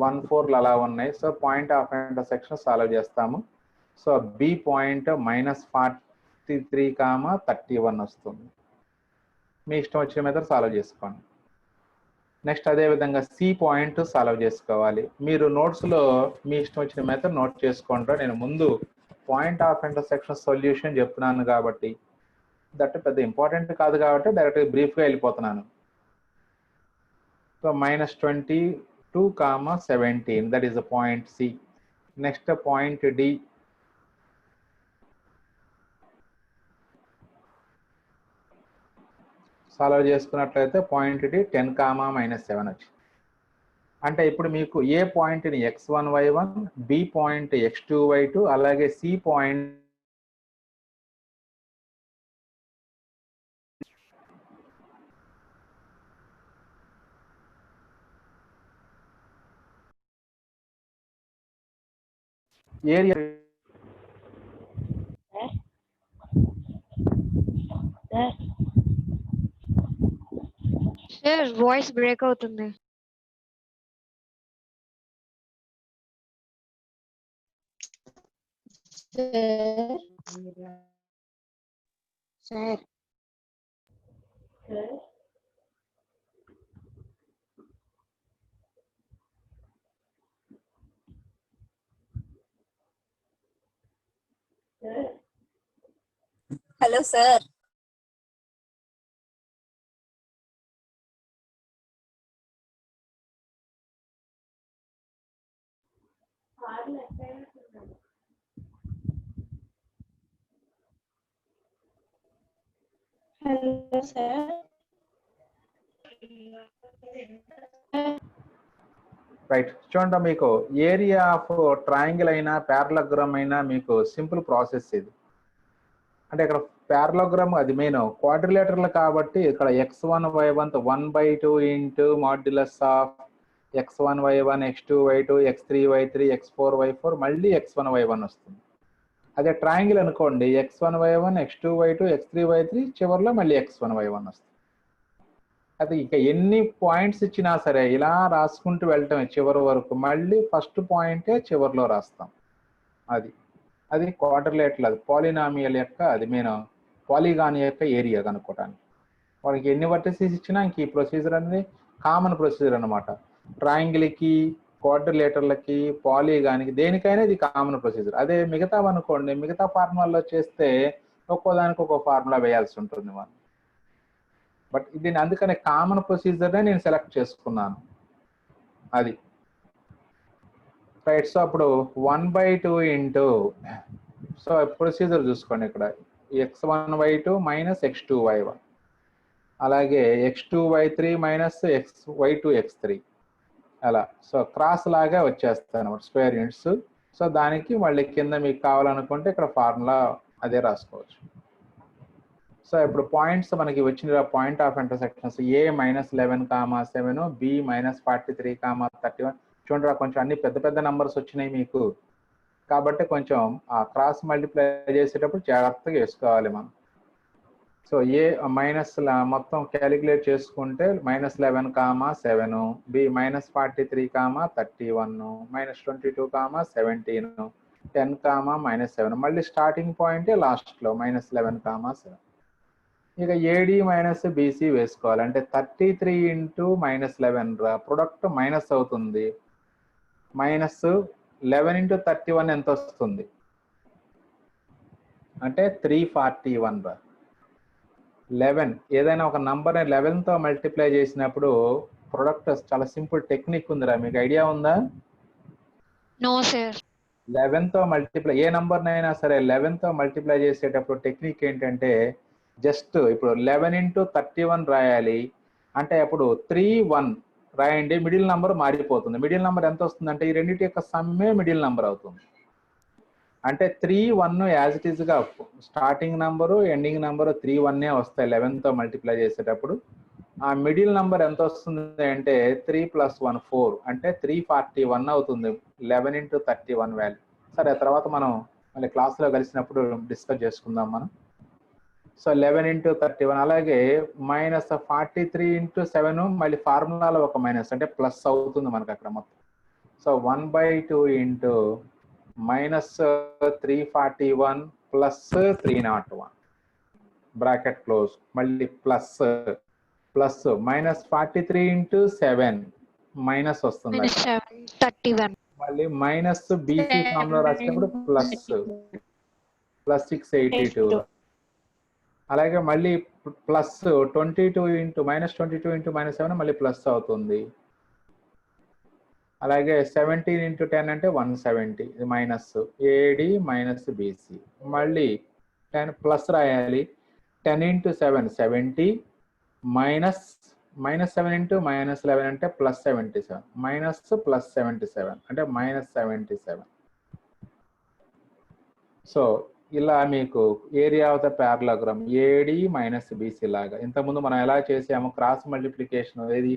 1 4లు అలా ఉన్నాయి. So point of intersection solve చేస్తాము. సో బి పాయింట్ -43, 31 వస్తుంది. మీ ఇష్టం వచ్చిన మీద సాల్వ్ చేసుకోండి. నెక్స్ట్ అదేవిధంగా సి పాయింట్ సాల్వ్ చేసుకోవాలి. మీరు నోట్స్లో మీ ఇష్టం వచ్చిన మెథడ్ నోట్ చేసుకుంటారా. నేను ముందు పాయింట్ ఆఫ్ ఇంటర్సెక్షన్ సొల్యూషన్ చెప్తున్నాను కాబట్టి, దట్ పెద్ద ఇంపార్టెంట్ కాదు కాబట్టి డైరెక్ట్గా బ్రీఫ్గా వెళ్ళిపోతున్నాను. So -22, 17 that is the point C. Next point D, solve చేసుకున్నట్లయితే పాయింట్ డి 10, -7 వచ్చింది. అంటే ఇప్పుడు మీకు ఏ పాయింట్ని x1y1, బి పాయింట్ x2y2, అలాగే C point area sir voice break అవుతుంది. Sir hello sir. Hello sir. Right. చూడండి, మీకు ఏరియా ఆఫ్ ట్రయాంగిల్ అయినా ప్యారలగ్రామ్ అయినా మీకు సింపుల్ ప్రాసెస్ ఇది. అంటే ఇక్కడ ప్యారలగ్రామ్ అది మెయిన్, క్వాడ్రిలేటర్లు కాబట్టి ఇక్కడ x1y1 1/2 into modulus of x1y1, x2y2, x3y3, x4y4, మళ్ళీ x1y1 వస్తుంది. అదే ట్రయాంగిల్ అనుకోండి, x1y1, x2y2, x3y3, చివరిలో మళ్ళీ x1y1 వస్తుంది. అది ఇక ఎన్ని పాయింట్స్ ఇచ్చినా సరే ఇలా రాసుకుంటూ వెళ్ళటమే చివరి వరకు, మళ్ళీ ఫస్ట్ పాయింటే చివరిలో రాస్తాం. అది క్వాడ్రిలేటరల్, అది పాలినామియల్ యొక్క, అది మెయిన్ పాలిగాన్ యొక్క ఏరియా కనుక్కోవడానికి. వాళ్ళకి ఎన్ని వర్టిసెస్ ఇచ్చినా ఇంక ఈ ప్రొసీజర్ అనేది కామన్ ప్రొసీజర్ అనమాట. ట్రయాంగిల్కి, క్వాడ్రిలేటర్లకి, పాలిగాన్కి, దేనికైనా ఇది కామన్ ప్రొసీజర్. అదే మిగతా అనుకోండి, మిగతా ఫార్ములాలో చేస్తే ఒక్కోదానికి ఒక్కో ఫార్ములా వేయాల్సి ఉంటుంది మనం. బట్ ఇది అందుకనే కామన్ ప్రొసీజర్నే నేను సెలెక్ట్ చేసుకున్నాను. అది రైట్. సో అప్పుడు 1/2 ఇంటూ, సో ప్రొసీజర్ చూసుకోండి, ఇక్కడ x1y2 మైనస్ x2y1, అలాగే x2y3 మైనస్ y2 x3, అలా. సో క్రాస్ లాగా వచ్చేస్తాయి అనమాట, స్క్వేర్ యూనిట్స్. సో దానికి మళ్ళీ కింద మీకు కావాలనుకుంటే ఇక్కడ ఫార్ములా అదే రాసుకోవచ్చు. సో ఇప్పుడు పాయింట్స్ మనకి వచ్చిన point of intersections a -11, b -43, 31. చూడండి, కొంచెం అన్ని పెద్ద పెద్ద నంబర్స్ వచ్చినాయి మీకు, కాబట్టి కొంచెం ఆ క్రాస్ మల్టిప్లై చేసేటప్పుడు జాగ్రత్తగా వేసుకోవాలి మనం. సో ఏ మైనస్ మొత్తం క్యాలిక్యులేట్ చేసుకుంటే -11, b -43, 31, -22, 17, 10, -7. మళ్ళీ స్టార్టింగ్ పాయింటే లాస్ట్లో -11, 7. ఇక ఏడి మైనస్ బీసీ వేసుకోవాలి. అంటే 33 ఇంటూ -11 ప్రొడక్ట్ మైనస్ అవుతుంది. -11 ఇంటూ 31 ఎంత వస్తుంది అంటే 341. 11 ఏదైనా ఒక నంబర్ని 11తో మల్టిప్లై చేసినప్పుడు ప్రొడక్ట్ చాలా సింపుల్ టెక్నిక్ ఉందిరా, మీకు ఐడియా ఉందా? No sir. 11తో మల్టిప్లై, ఏ నంబర్నైనా సరే 11తో మల్టిప్లై చేసేటప్పుడు టెక్నిక్ ఏంటంటే, జస్ట్ ఇప్పుడు 11 ఇంటూ 31 రాయాలి. అంటే అప్పుడు 3-1 రాయండి, మిడిల్ నంబర్ మారిపోతుంది. మిడిల్ నంబర్ ఎంత వస్తుందంటే ఈ రెండింటి యొక్క సమ్మే మిడిల్ నంబర్ అవుతుంది. అంటే 3-1 యాజ్ ఇట్ ఈస్గా స్టార్టింగ్ నంబరు ఎండింగ్ నంబరు 3-1 వస్తాయి 11తో మల్టిప్లై చేసేటప్పుడు. ఆ మిడిల్ నంబర్ ఎంత వస్తుంది అంటే 3 + 1 4, అంటే 341 అవుతుంది 11 ఇంటూ 31 వాల్యూ. సరే, తర్వాత మనం మళ్ళీ క్లాస్లో కలిసినప్పుడు డిస్కస్ చేసుకుందాం మనం. సో 11 ఇంటూ 31, అలాగే -43 ఇంటూ 7, మళ్ళీ ఫార్ములాలో ఒక మైనస్ అంటే ప్లస్ అవుతుంది మనకు అక్కడ మొత్తం. So 1/2 into -341 plus 301 bracket close, మళ్ళీ ప్లస్ -43 ఇంటూ 7 మైనస్ వస్తుంది, 31. మళ్ళీ మైనస్ బీసీ ఫార్ములా రాసినప్పుడు ప్లస్ 682, అలాగే మళ్ళీ ప్లస్ 22 ఇంటూ -22 ఇంటూ -7 మళ్ళీ ప్లస్ అవుతుంది. అలాగే 17 into 10 అంటే 170, ఇది మైనస్ ఏడి మైనస్ బీసీ. మళ్ళీ 10 ప్లస్ రాయాలి. 10 into 7 70 మైనస్ 7 into మైనస్ 11 అంటే ప్లస్ 77, మైనస్ ప్లస్ 77 అంటే మైనస్ 77. సో ఇలా మీకు area of the parallelogram AD minus BC లాగా ఇంతకుముందు మనం ఎలా చేసాము క్రాస్ మల్టిప్లికేషన్ ఏది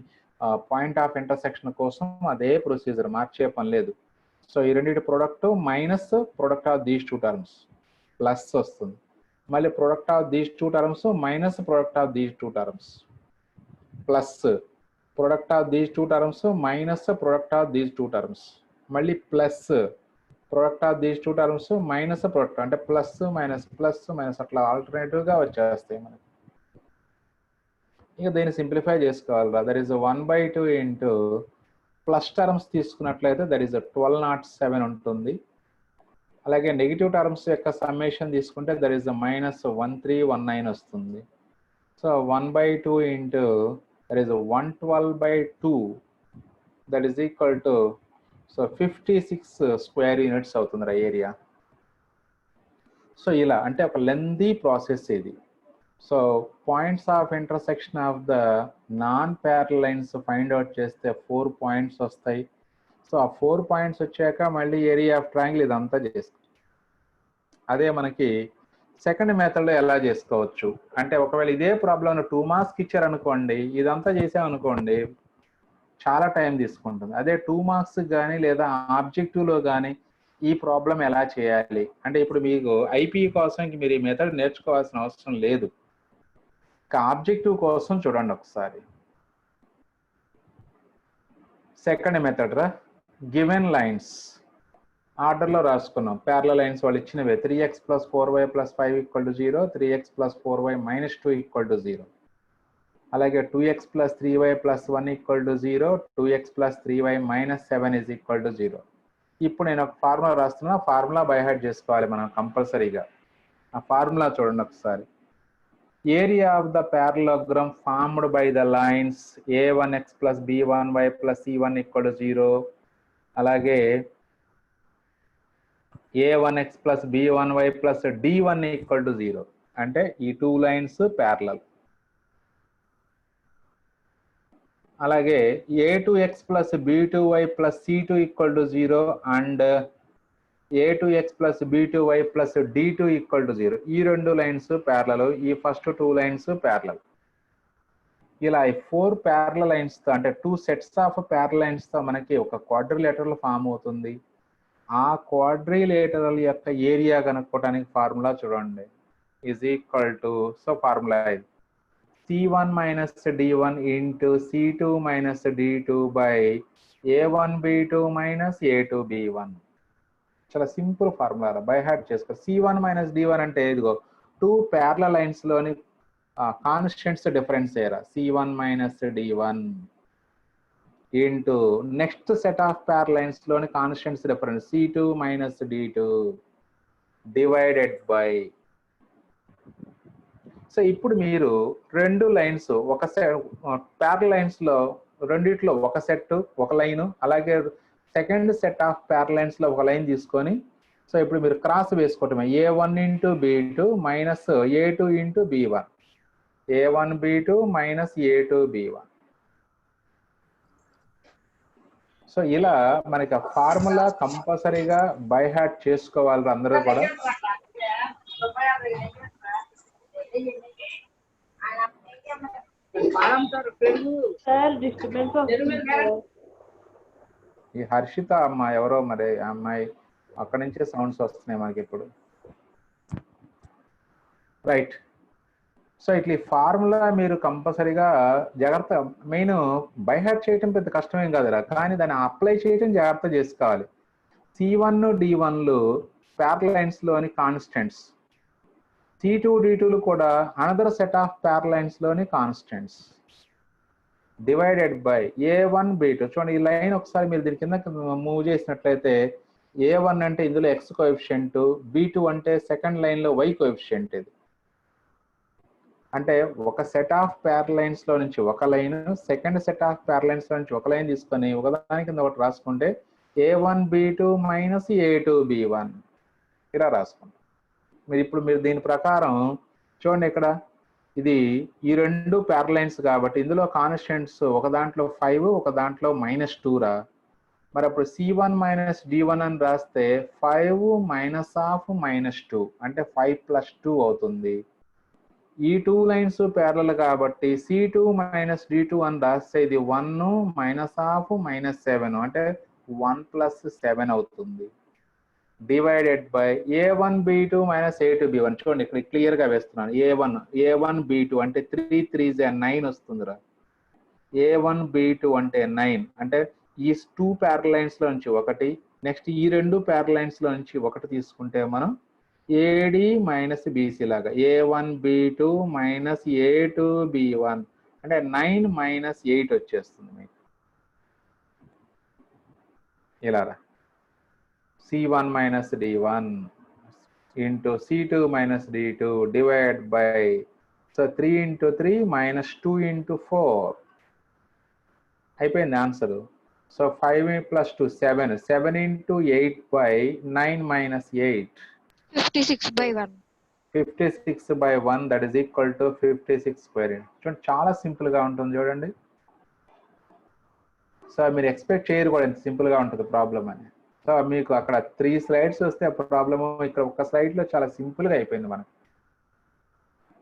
పాయింట్ ఆఫ్ ఇంటర్సెక్షన్ కోసం అదే ప్రొసీజర్, మార్చే పని లేదు. సో ఈ రెండింటి product minus product of these two terms plus వస్తుంది. మళ్ళీ product of these two terms minus product of these two terms plus product of these two terms minus product of these two terms మళ్ళీ plus product of these two terms minus product అంటే plus minus అట్లా ఆల్టర్నేటివ్గా వచ్చేస్తాయి మనకి. ఇక దీన్ని simplify చేసుకోవాలి. That is 1/2 into plus terms తీసుకున్నట్లయితే దట్ ఈస్ 1207 ఉంటుంది. అలాగే నెగిటివ్ టర్మ్స్ యొక్క సమ్మేషన్ తీసుకుంటే దట్ ఈస్ -1319 వస్తుంది. So 1/2 into that is 112/2 that is equal to 56 square units అవుతుంది ఏరియా. సో ఇలా అంటే ఒక లెందీ ప్రాసెస్ ఇది. So points of intersection of the non parallel lines find out చేస్తే 4 పాయింట్స్ వస్తాయి. సో ఆ 4 పాయింట్స్ వచ్చాక మళ్ళీ ఏరియా ఆఫ్ ట్రయాంగిల్ ఇదంతా చేసుకో. అదే మనకి సెకండ్ మెథడ్లో ఎలా చేసుకోవచ్చు అంటే ఒకవేళ ఇదే ప్రాబ్లం 2 మార్క్స్కి ఇచ్చారనుకోండి, ఇదంతా చేసామనుకోండి చాలా టైం తీసుకుంటుంది. అదే 2 మార్క్స్ కానీ లేదా ఆబ్జెక్టివ్లో కానీ ఈ ప్రాబ్లం ఎలా చేయాలి అంటే ఇప్పుడు మీకు ఐపీ కోసం మీరు ఈ మెథడ్ నేర్చుకోవాల్సిన అవసరం లేదు. ఆబ్జెక్టివ్ కోసం చూడండి ఒకసారి. సెకండ్ మెథడ్ రా గివెన్ లైన్స్ ఆర్డర్లో రాసుకున్నాం. ప్యారలల్ లైన్స్ వాళ్ళు ఇచ్చినవే 3x + 4y + 5 = 0, 3x + 4y - 2 = 0. అలాగే 2x + 3y + 1 = 0, 2x + 3y - 7 = 0. ఇప్పుడు నేను ఒక ఫార్ములా రాస్తున్నా, ఫార్ములా బై హార్ట్ చేసుకోవాలి మనం కంపల్సరీగా. ఆ ఫార్ములా చూడండి ఒకసారి. Area of the parallelogram formed by the lines a1x + b1y + c1 = 0, అలాగే a1x + b1y + d1 = 0 అంటే ఈ 2 లైన్స్ ప్యారలల్. అలాగే a2x + b2y + c2 = 0 and a2x + b2y + d2 = 0. ఈ 2 లైన్స్ ప్యారలల్, ఈ ఫస్ట్ 2 లైన్స్ ప్యారలల్. ఇలా ఈ 4 ప్యారలల్ లైన్స్ తో అంటే 2 సెట్స్ ఆఫ్ ప్యారలల్ లైన్స్ తో మనకి ఒక క్వాడ్రిలేటరల్ ఫామ్ అవుతుంది. ఆ క్వాడ్రిలేటరల్ యొక్క ఏరియా కనుక్కోవడానికి ఫార్ములా చూడండి is equal to so formula ఇది c1 - d1 into c2 - d2 by a1b2 - a2b1. చాలా సింపుల్ ఫార్ములా బై హార్ట్ చేసుకో. c1 - d1 అంటే ఇదిగో 2 ప్యారలల్ లైన్స్ లోని కాన్స్టెంట్స్ డిఫరెన్స్ ఏరా c1 - d1 into next set of parallel lines లోని constants difference c2 - d2 divided by. So ఇప్పుడు మీరు 2 lines ఒక ప్యారలల్ లైన్స్ లో రెండిట్లో ఒక సెట్ ఒక లైన్, అలాగే second set of parallel lines లో ఒక లైన్ తీసుకొని సో ఇప్పుడు మీరు cross వేసుకోవటమే a1 × b2 - a2 × b1, a1b2 - a2b1. So ఇలా మనకి ఫార్ములా కంపల్సరీగా బై హార్ట్ చేసుకోవాలి అందరూ కూడా. ఈ హర్షిత అమ్మ ఎవరో మరి అమ్మాయి అక్కడి నుంచే సౌండ్స్ వస్తున్నాయి మనకి ఇప్పుడు. రైట్. సో ఇట్లా ఈ ఫార్ములా మీరు కంపల్సరీగా జాగ్రత్త, మెయిన్ బై హార్ట్ చేయటం పెద్ద కష్టమేం కాదురా, కానీ దాన్ని అప్లై చేయటం జాగ్రత్త చేసుకోవాలి. c1 d1లు ప్యారలల్ లైన్స్ లోని కాన్స్టెంట్స్, c2 d2లు కూడా another set of parallel lines లోని constants divided by a1 b2. చూడండి ఈ లైన్ ఒకసారి మీరు దీని కింద మూవ్ చేసినట్లయితే a1 అంటే ఇందులో x కోఎఫిషియంట్, b2 అంటే సెకండ్ లైన్ లో y కోఎఫిషియంట్. ఇది అంటే ఒక సెట్ ఆఫ్ ప్యారలైన్స్ లో నుంచి ఒక లైన్, సెకండ్ సెట్ ఆఫ్ ప్యారలైన్స్ లో నుంచి ఒక లైన్ తీసుకొని ఒకదాని కింద ఒకటి రాసుకుంటే A1B2 మైనస్ A2B1 ఇలా రాసుకుంటాం. మీరు దీని ప్రకారం చూడండి, ఇక్కడ ఇది ఈ రెండు ప్యారలైన్స్ కాబట్టి ఇందులో కాన్స్టెంట్స్ ఒక దాంట్లో 5 ఒక దాంట్లో -2 రా. మరి అప్పుడు C1 మైనస్ D1 అని రాస్తే 5 మైనస్ ఆఫ్ -2 అంటే 5 ప్లస్ 2 అవుతుంది. ఈ టూ లైన్స్ ప్యారలల్ కాబట్టి C2 మైనస్ D2 అని రాస్తే ఇది 1 మైనస్ ఆఫ్ -7 అంటే 1 ప్లస్ 7 అవుతుంది. Divided by A1B2 minus A2B1. చూడండి ఇక్కడ క్లియర్ గా వేస్తున్నాను. A1B2 అంటే 3 3 9 వస్తుందిరా. A1B2 అంటే 9 అంటే ఈ టూ ప్యారలైన్స్ లో నుంచి ఒకటి, నెక్స్ట్ ఈ రెండు ప్యారలైన్స్ లో నుంచి ఒకటి తీసుకుంటే మనం AD మైనస్ BC లాగా A1B2 మైనస్ A2B1 అంటే 9 మైనస్ 8 వచ్చేస్తుంది మీకు ఇలారా. C1 minus D1 into C2 minus D2 divided by, so 3 into 3 minus 2 into 4 అయిపోయింది answer. So 5 plus 2 7 into 8 by 9 minus 8 56/1. 56/1 that is equal to 56 square. చూడండి చాలా simple గా ఉంటుంది చూడండి. సో మీరు ఎక్స్పెక్ట్ చేయరు కూడా ఎంత సింపుల్ గా ఉంటుంది ప్రాబ్లం అని. సో మీకు అక్కడ 3 స్లైడ్స్ వస్తే ప్రాబ్లము, ఇక్కడ ఒక స్లైడ్ లో చాలా సింపుల్ గా అయిపోయింది మనకు.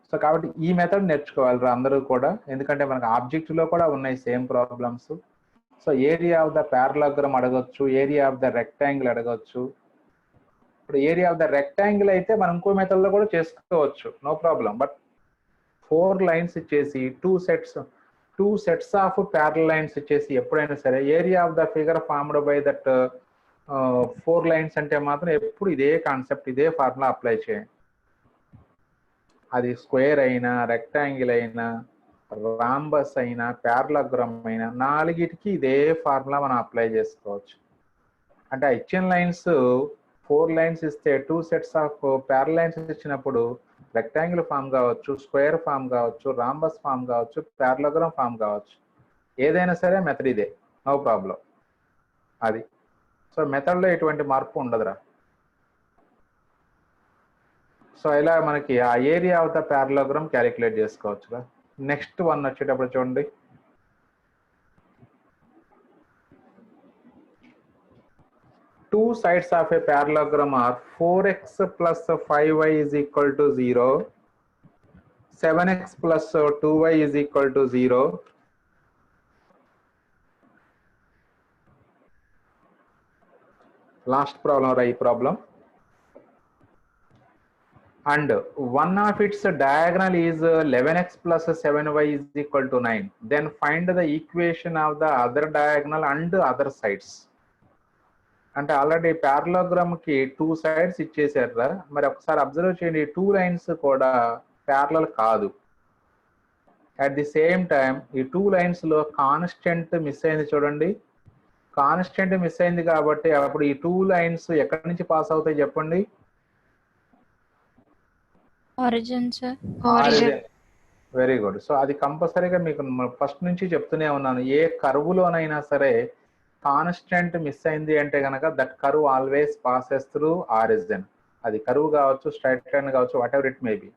సో కాబట్టి ఈ మెథడ్ నేర్చుకోవాలి అందరూ కూడా, ఎందుకంటే మనకు ఆబ్జెక్ట్ లో కూడా ఉన్నాయి same problems. So area of the parallelogram అడగొచ్చు, ఏరియా ఆఫ్ ద రెక్టాంగిల్ అడగొచ్చు. ఇప్పుడు ఏరియా ఆఫ్ ద రెక్టాంగిల్ అయితే మనం ఇంకో మెథడ్ లో కూడా చేసుకోవచ్చు, నో ప్రాబ్లం. బట్ 4 లైన్స్ ఇచ్చేసి 2 సెట్స్ ఆఫ్ ప్యారల్ లైన్స్ ఇచ్చేసి ఎప్పుడైనా సరే area of the figure formed by that 4 lines అంటే మాత్రం ఎప్పుడు ఇదే కాన్సెప్ట్, ఇదే ఫార్ములా అప్లై చేయండి. అది స్క్వేర్ అయినా, రెక్టాంగిల్ అయినా, రాంబస్ అయినా, పారలోగ్రామ్ అయినా, 4టికి ఇదే ఫార్ములా మనం అప్లై చేసుకోవచ్చు. అంటే ఇచ్చిన లైన్స్ 4 లైన్స్ ఇస్తే 2 సెట్స్ ఆఫ్ ప్యారల్ లైన్స్ ఇచ్చినప్పుడు రెక్టాంగిల్ ఫామ్ కావచ్చు, స్క్వేర్ ఫామ్ కావచ్చు, రాంబస్ ఫామ్ కావచ్చు, పారలోగ్రామ్ ఫామ్ కావచ్చు. ఏదైనా సరే మెథడ్ ఇదే, నో ప్రాబ్లం. అది సో మెథడ్లో ఎటువంటి మార్పు ఉండదురా. సో ఇలా మనకి ఆ area of the parallelogram calculate చేసుకోవచ్చురా. నెక్స్ట్ వన్ వచ్చేటప్పుడు చూడండి, two sides of a parallelogram are 4x plus 5y is equal to 0, 7x plus 2y is equal to 0, last problem right problem, and one of its diagonal is 11x plus 7y is equal to 9. Then find the equation of the other diagonal and other sides. అంటే already parallelogram కి 2 sides ఇచ్చేసారా. మరి ఒకసారి observe చేయండి, 2 lines కూడా parallel కాదు. At the same time ఈ 2 lines లో constant miss అయింది చూడండి. కాన్స్టెంట్ మిస్ అయింది కాబట్టి అప్పుడు ఈ 2 లైన్స్ ఎక్కడి నుంచి పాస్ అవుతాయి చెప్పండి? Origin sir. Very good. So అది కంపల్సరీగా మీకు ఫస్ట్ నుంచి చెప్తూనే ఉన్నాను, ఏ కర్వ్లోనైనా సరే కాన్స్టెంట్ మిస్ అయింది అంటే కనుక that curve always passes through origin. అది కర్వ్ కావచ్చు, స్ట్రైట్ లైన్ కావచ్చు, what ever it may be.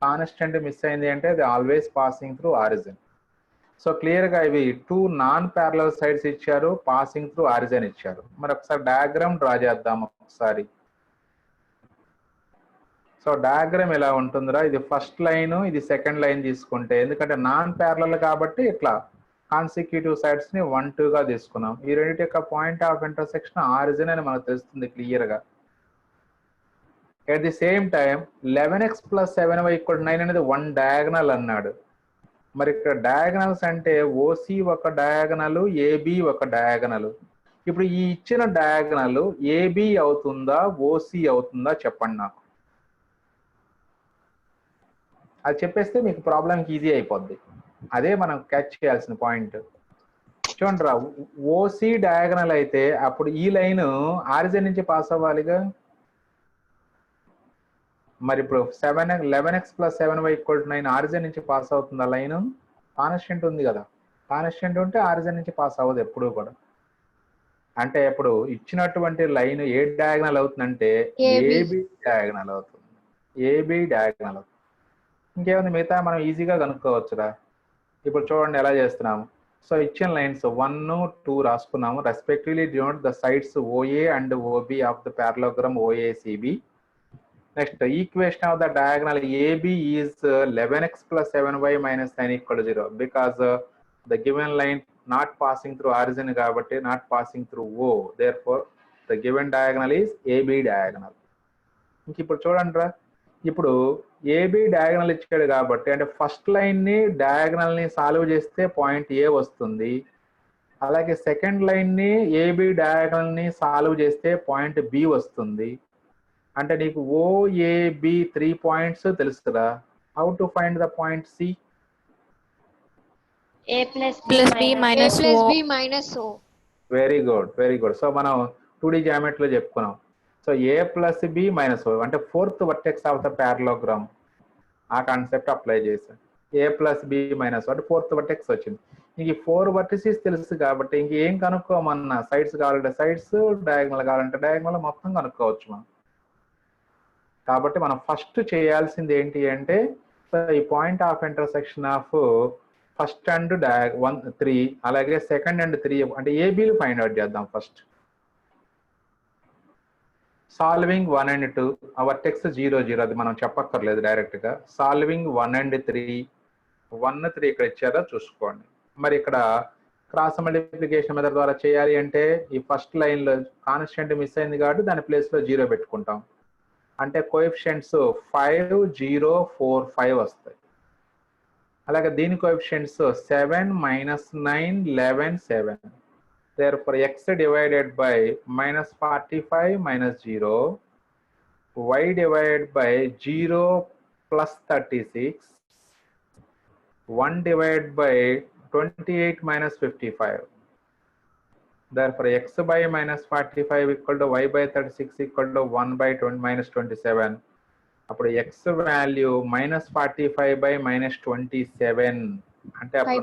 Constant miss అయింది అంటే అది always passing through origin. So clear గా ఇవి 2 నాన్ ప్యారలల్ సైడ్స్ ఇచ్చారు, పాసింగ్ త్రూ ఆరిజిన్ ఇచ్చారు. మరి ఒకసారి డయాగ్రామ్ డ్రా చేద్దాం ఒకసారి. సో డయాగ్రామ్ ఎలా ఉంటుందిరా, ఇది ఫస్ట్ లైన్, ఇది సెకండ్ లైన్ తీసుకుంటే, ఎందుకంటే నాన్ ప్యారలల్ కాబట్టి ఇట్లా కాన్సిక్యూటివ్ సైడ్స్ ని 1 2 గా తీసుకున్నాం. ఈ రెండింటి యొక్క పాయింట్ ఆఫ్ ఇంటర్సెక్షన్ ఆరిజిన్ అని మనకు తెలుస్తుంది క్లియర్ గా. At the same time 11x plus 7y = 9 అనేది 1 డయాగనల్ అన్నాడు. మరి ఇక్కడ డయాగనల్స్ అంటే OC ఒక డయాగనల్, AB ఒక డయాగనల్. ఇప్పుడు ఈ ఇచ్చిన డయాగనల్ AB అవుతుందా, OC అవుతుందా చెప్పండి నాకు. అది చెప్పేస్తే మీకు ప్రాబ్లంకి ఈజీ అయిపోద్ది. అదే మనం క్యాచ్ చేయాల్సిన పాయింట్. చూడండి రా, OC డయాగనల్ అయితే అప్పుడు ఈ లైన్ ఆరిజిన్ నుంచి పాస్ అవ్వాలిగా. మరి ఇప్పుడు 11x + 7y = 9 ఆరిజిన్ నుంచి పాస్ అవుతుంది. ఆ లైన్ కాన్స్టెంట్ ఉంది కదా, కాన్స్టెంట్ ఉంటే ఆరిజిన్ నుంచి పాస్ అవ్వదు ఎప్పుడూ కూడా. అంటే ఇప్పుడు ఇచ్చినటువంటి లైన్ ఏ డయాగ్నల్ అవుతుందంటే ఏబి డయాగ్నల్ అవుతుంది. ఏబి డయాగ్నల్ అవుతుంది. ఇంకేముంది, మిగతా మనం ఈజీగా కనుక్కోవచ్చురా. ఇప్పుడు చూడండి ఎలా చేస్తున్నాము. సో ఇచ్చిన లైన్స్ 1, 2 రాసుకున్నాము. Respectively denote the sides OA and OB of the parallelogram OACB. Next equation of the diagonal AB is 11x + 7y - 9 = 0 because the given line not passing through origin కాబట్టి not passing through O, therefore the given diagonal is AB diagonal. ఇంక ఇప్పుడు చూడండి రా, ఇప్పుడు AB diagonal ఇచ్చాడు కాబట్టి అంటే first line ని డయాగ్నల్ ని సాల్వ్ చేస్తే పాయింట్ ఏ వస్తుంది. అలాగే సెకండ్ లైన్ ని ఏబి డయాగ్నల్ ని సాల్వ్ చేస్తే పాయింట్ బి వస్తుంది. అంటే నీకు ఓఏబి 3 పాయింట్స్ తెలుసురా. How to find the point C? A plus B minus O. Very good, very good. So మనం 2D జామెట్రీలో చెప్పుకున్నాం. సో A + B - O అంటే 4th vertex of the parallelogram. ఆ concept apply చేశాను. A + B - O అంటే 4th vertex వచ్చింది. ఇంక 4 vertices తెలుసు కాబట్టి ఇంకేం కనుక్కోమన్నా, సైడ్స్ కావాలంటే సైడ్స్, డయాగ్నల్ కావాలంటే డయాగ్నల్, మొత్తం కనుక్కోవచ్చు మనం. కాబట్టి మనం ఫస్ట్ చేయాల్సింది ఏంటి అంటే ఈ point of intersection of first and 3 అలాగే సెకండ్ అండ్ 3 అంటే ఏబీలు ఫైండ్ అవుట్ చేద్దాం ఫస్ట్. సాల్వింగ్ 1 and 2 వర్టెక్స్ 0, 0 అది మనం చెప్పక్కర్లేదు డైరెక్ట్ గా. సాల్వింగ్ 1 and 3 1, 3 ఇక్కడ ఇచ్చారో చూసుకోండి. మరి ఇక్కడ క్రాస్ మల్టిప్లికేషన్ మెథడ్ ద్వారా చేయాలి అంటే ఈ ఫస్ట్ లైన్ లో కాన్స్టెంట్ మిస్ అయింది కాబట్టి దాని ప్లేస్ లో 0 పెట్టుకుంటాం. అంటే కోఎఫిషియెంట్స్ 5, 0, 4, 5 వస్తాయి. అలాగే దీని coefficients 7, -9, 11, 7. Therefore x divided by -45 - 0, y divided by 0 + 36, 1 divided by 28 - 55. Therefore x by -45 = y by 36 = 1 by -27. అప్పుడు x వాల్యూ -45 by -27 అంటే అప్పుడు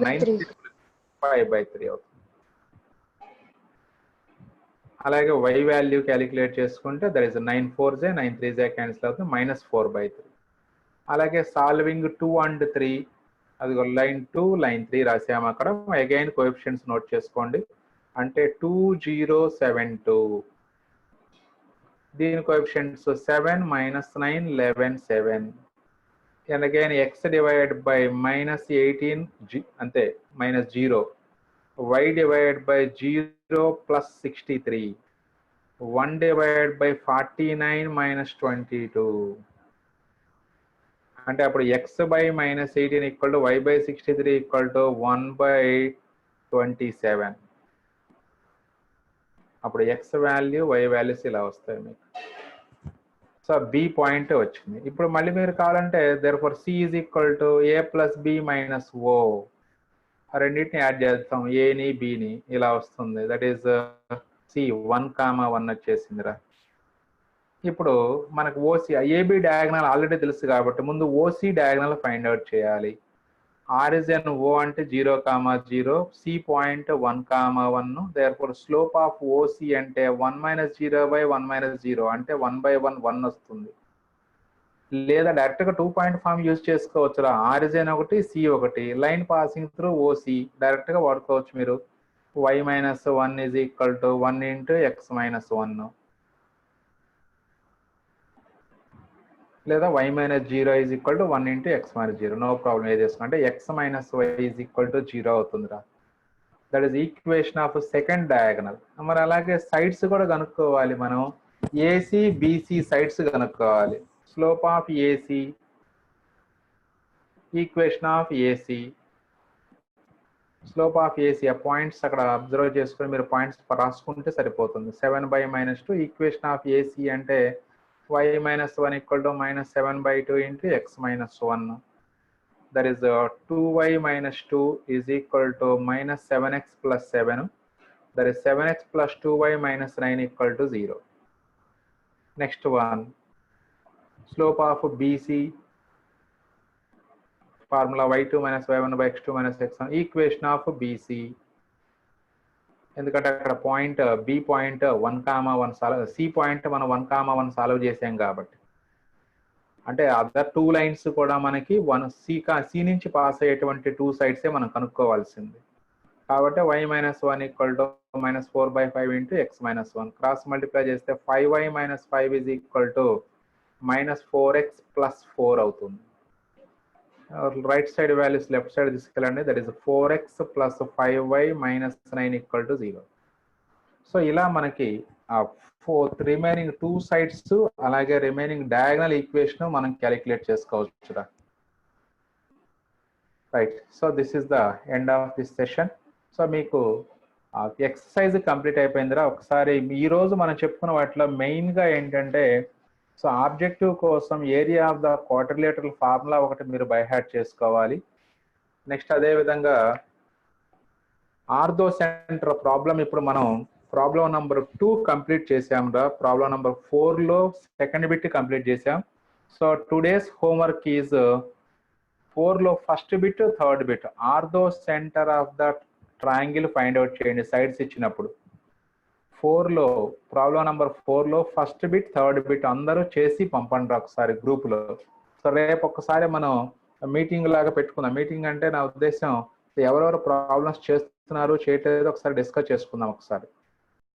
5/3 అవుతుంది. అలాగే y వాల్యూ క్యాలిక్యులేట్ చేసుకుంటే that is 9 4s 9 3s cancel అవుతుంది, -4/3. అలాగే సాల్వింగ్ 2 and 3 అది లైన్ 2 లైన్ 3 రాసాము అక్కడ. అగైన్ కోఎఫిషియెంట్స్ నోట్ చేసుకోండి. అంటే 2, 0, 7, 2. దీని coefficients 7, -9, 11, 7. And again x divided by -18 అంతే -0, y divided by 0 + 63, 1 divided by 49 - 22. అంటే అప్పుడు x by -18 = y by 63 = 1 by 27. అప్పుడు x వాల్యూ y వాల్యూస్ ఇలా వస్తాయి మీకు. సో బి పాయింట్ వచ్చింది. ఇప్పుడు మళ్ళీ మీరు కావాలంటే therefore c is equal to a plus b minus o. రెండింటిని యాడ్ చేస్తాం, ఏని బిని, ఇలా వస్తుంది. దట్ ఈస్ సి 1, 1 వచ్చేసిందిరా. ఇప్పుడు మనకు ఓసి ఏబి డయాగ్నల్ ఆల్రెడీ తెలుసు కాబట్టి ముందు ఓసి డయాగ్నల్ ఫైండ్ అవుట్ చేయాలి. ఆరిజిన్ ఓ అంటే 0, 0, C point 1, 1. Therefore slope of OC అంటే 1 - 0/1 - 0 అంటే 1/1 1 వస్తుంది. లేదా డైరెక్ట్ గా 2 పాయింట్ ఫామ్ యూజ్ చేసుకోవచ్చు. ఆరిజిన్ ఒకటి, సి ఒకటి, line passing through OC direct గా వాడుకోవచ్చు మీరు. y - 1 = 1 × x - 1, లేదా y - 0 = 1 × x - 0. No problem. ఏది చేసుకుంటే x - y = 0 అవుతుందిరా. That is equation of second diagonal. మరి అలాగే సైడ్స్ కూడా కనుక్కోవాలి మనం. ఏసీ బీసీ సైడ్స్ కనుక్కోవాలి. Slope of AC, equation of AC, slope of AC. ఆ పాయింట్స్ అక్కడ అబ్జర్వ్ చేసుకుని మీరు పాయింట్స్ రాసుకుంటే సరిపోతుంది. 7/2 ఈక్వేషన్ ఆఫ్ ఏసీ అంటే y - 1 = -7/2 × x - 1. That is 2y - 2 is equal to -7x + 7. That is 7x + 2y - 9 = 0. Next one. Slope of BC formula y2 minus y1 by x2 minus x1 equation of BC. ఎందుకంటే అక్కడ point B point 1,1 solve, C point మనం 1,1 solve చేసాం కాబట్టి, అంటే other 2 lines కూడా మనకి C నుంచి pass అయ్యేటువంటి 2 సైడ్సే మనం కనుక్కోవాల్సింది. కాబట్టి y minus 1 equal to minus 4/5 into x minus 1 cross multiply చేస్తే 5y minus 5 is equal to minus 4x plus 4 అవుతుంది. Right side values left side తీసుకెళ్ళండి. That is 4x plus 5y minus 9 equal to 0. So ఇలా మనకి ఆ remaining 2 sides అలాగే remaining diagonal equation మనం calculate చేసుకోవచ్చు. Right. So this is the end of this session. సో మీకు ఎక్సర్సైజ్ కంప్లీట్ అయిపోయిందిరా. ఒకసారి ఈ రోజు మనం చెప్పుకున్న వాటిలో మెయిన్గా ఏంటంటే, సో ఆబ్జెక్టివ్ కోసం area of the quadrilateral formula ఒకటి మీరు బై హార్ట్ చేసుకోవాలి. నెక్స్ట్ అదే విధంగా ఆర్థో సెంటర్ ప్రాబ్లం ఇప్పుడు మనం ప్రాబ్లం నంబర్ 2 కంప్లీట్ చేసాంరా. ప్రాబ్లం నంబర్ 4లో సెకండ్ బిట్ కంప్లీట్ చేసాం. సో టుడేస్ హోంవర్క్ ఈజ్ 4లో first bit third bit orthocentre of the triangle find out చేయండి సైడ్స్ ఇచ్చినప్పుడు. 4లో ప్రాబ్లం నంబర్ 4లో ఫస్ట్ బిట్ థర్డ్ బిట్ అందరూ చేసి పంపండి ఒకసారి గ్రూప్లో. సో రేపు ఒక్కసారి మనం మీటింగ్ లాగా పెట్టుకుందాం. మీటింగ్ అంటే నా ఉద్దేశం ఎవరెవరు ప్రాబ్లమ్స్ చేస్తున్నారు చేయట్లేదు ఒకసారి డిస్కస్ చేసుకుందాం ఒకసారి.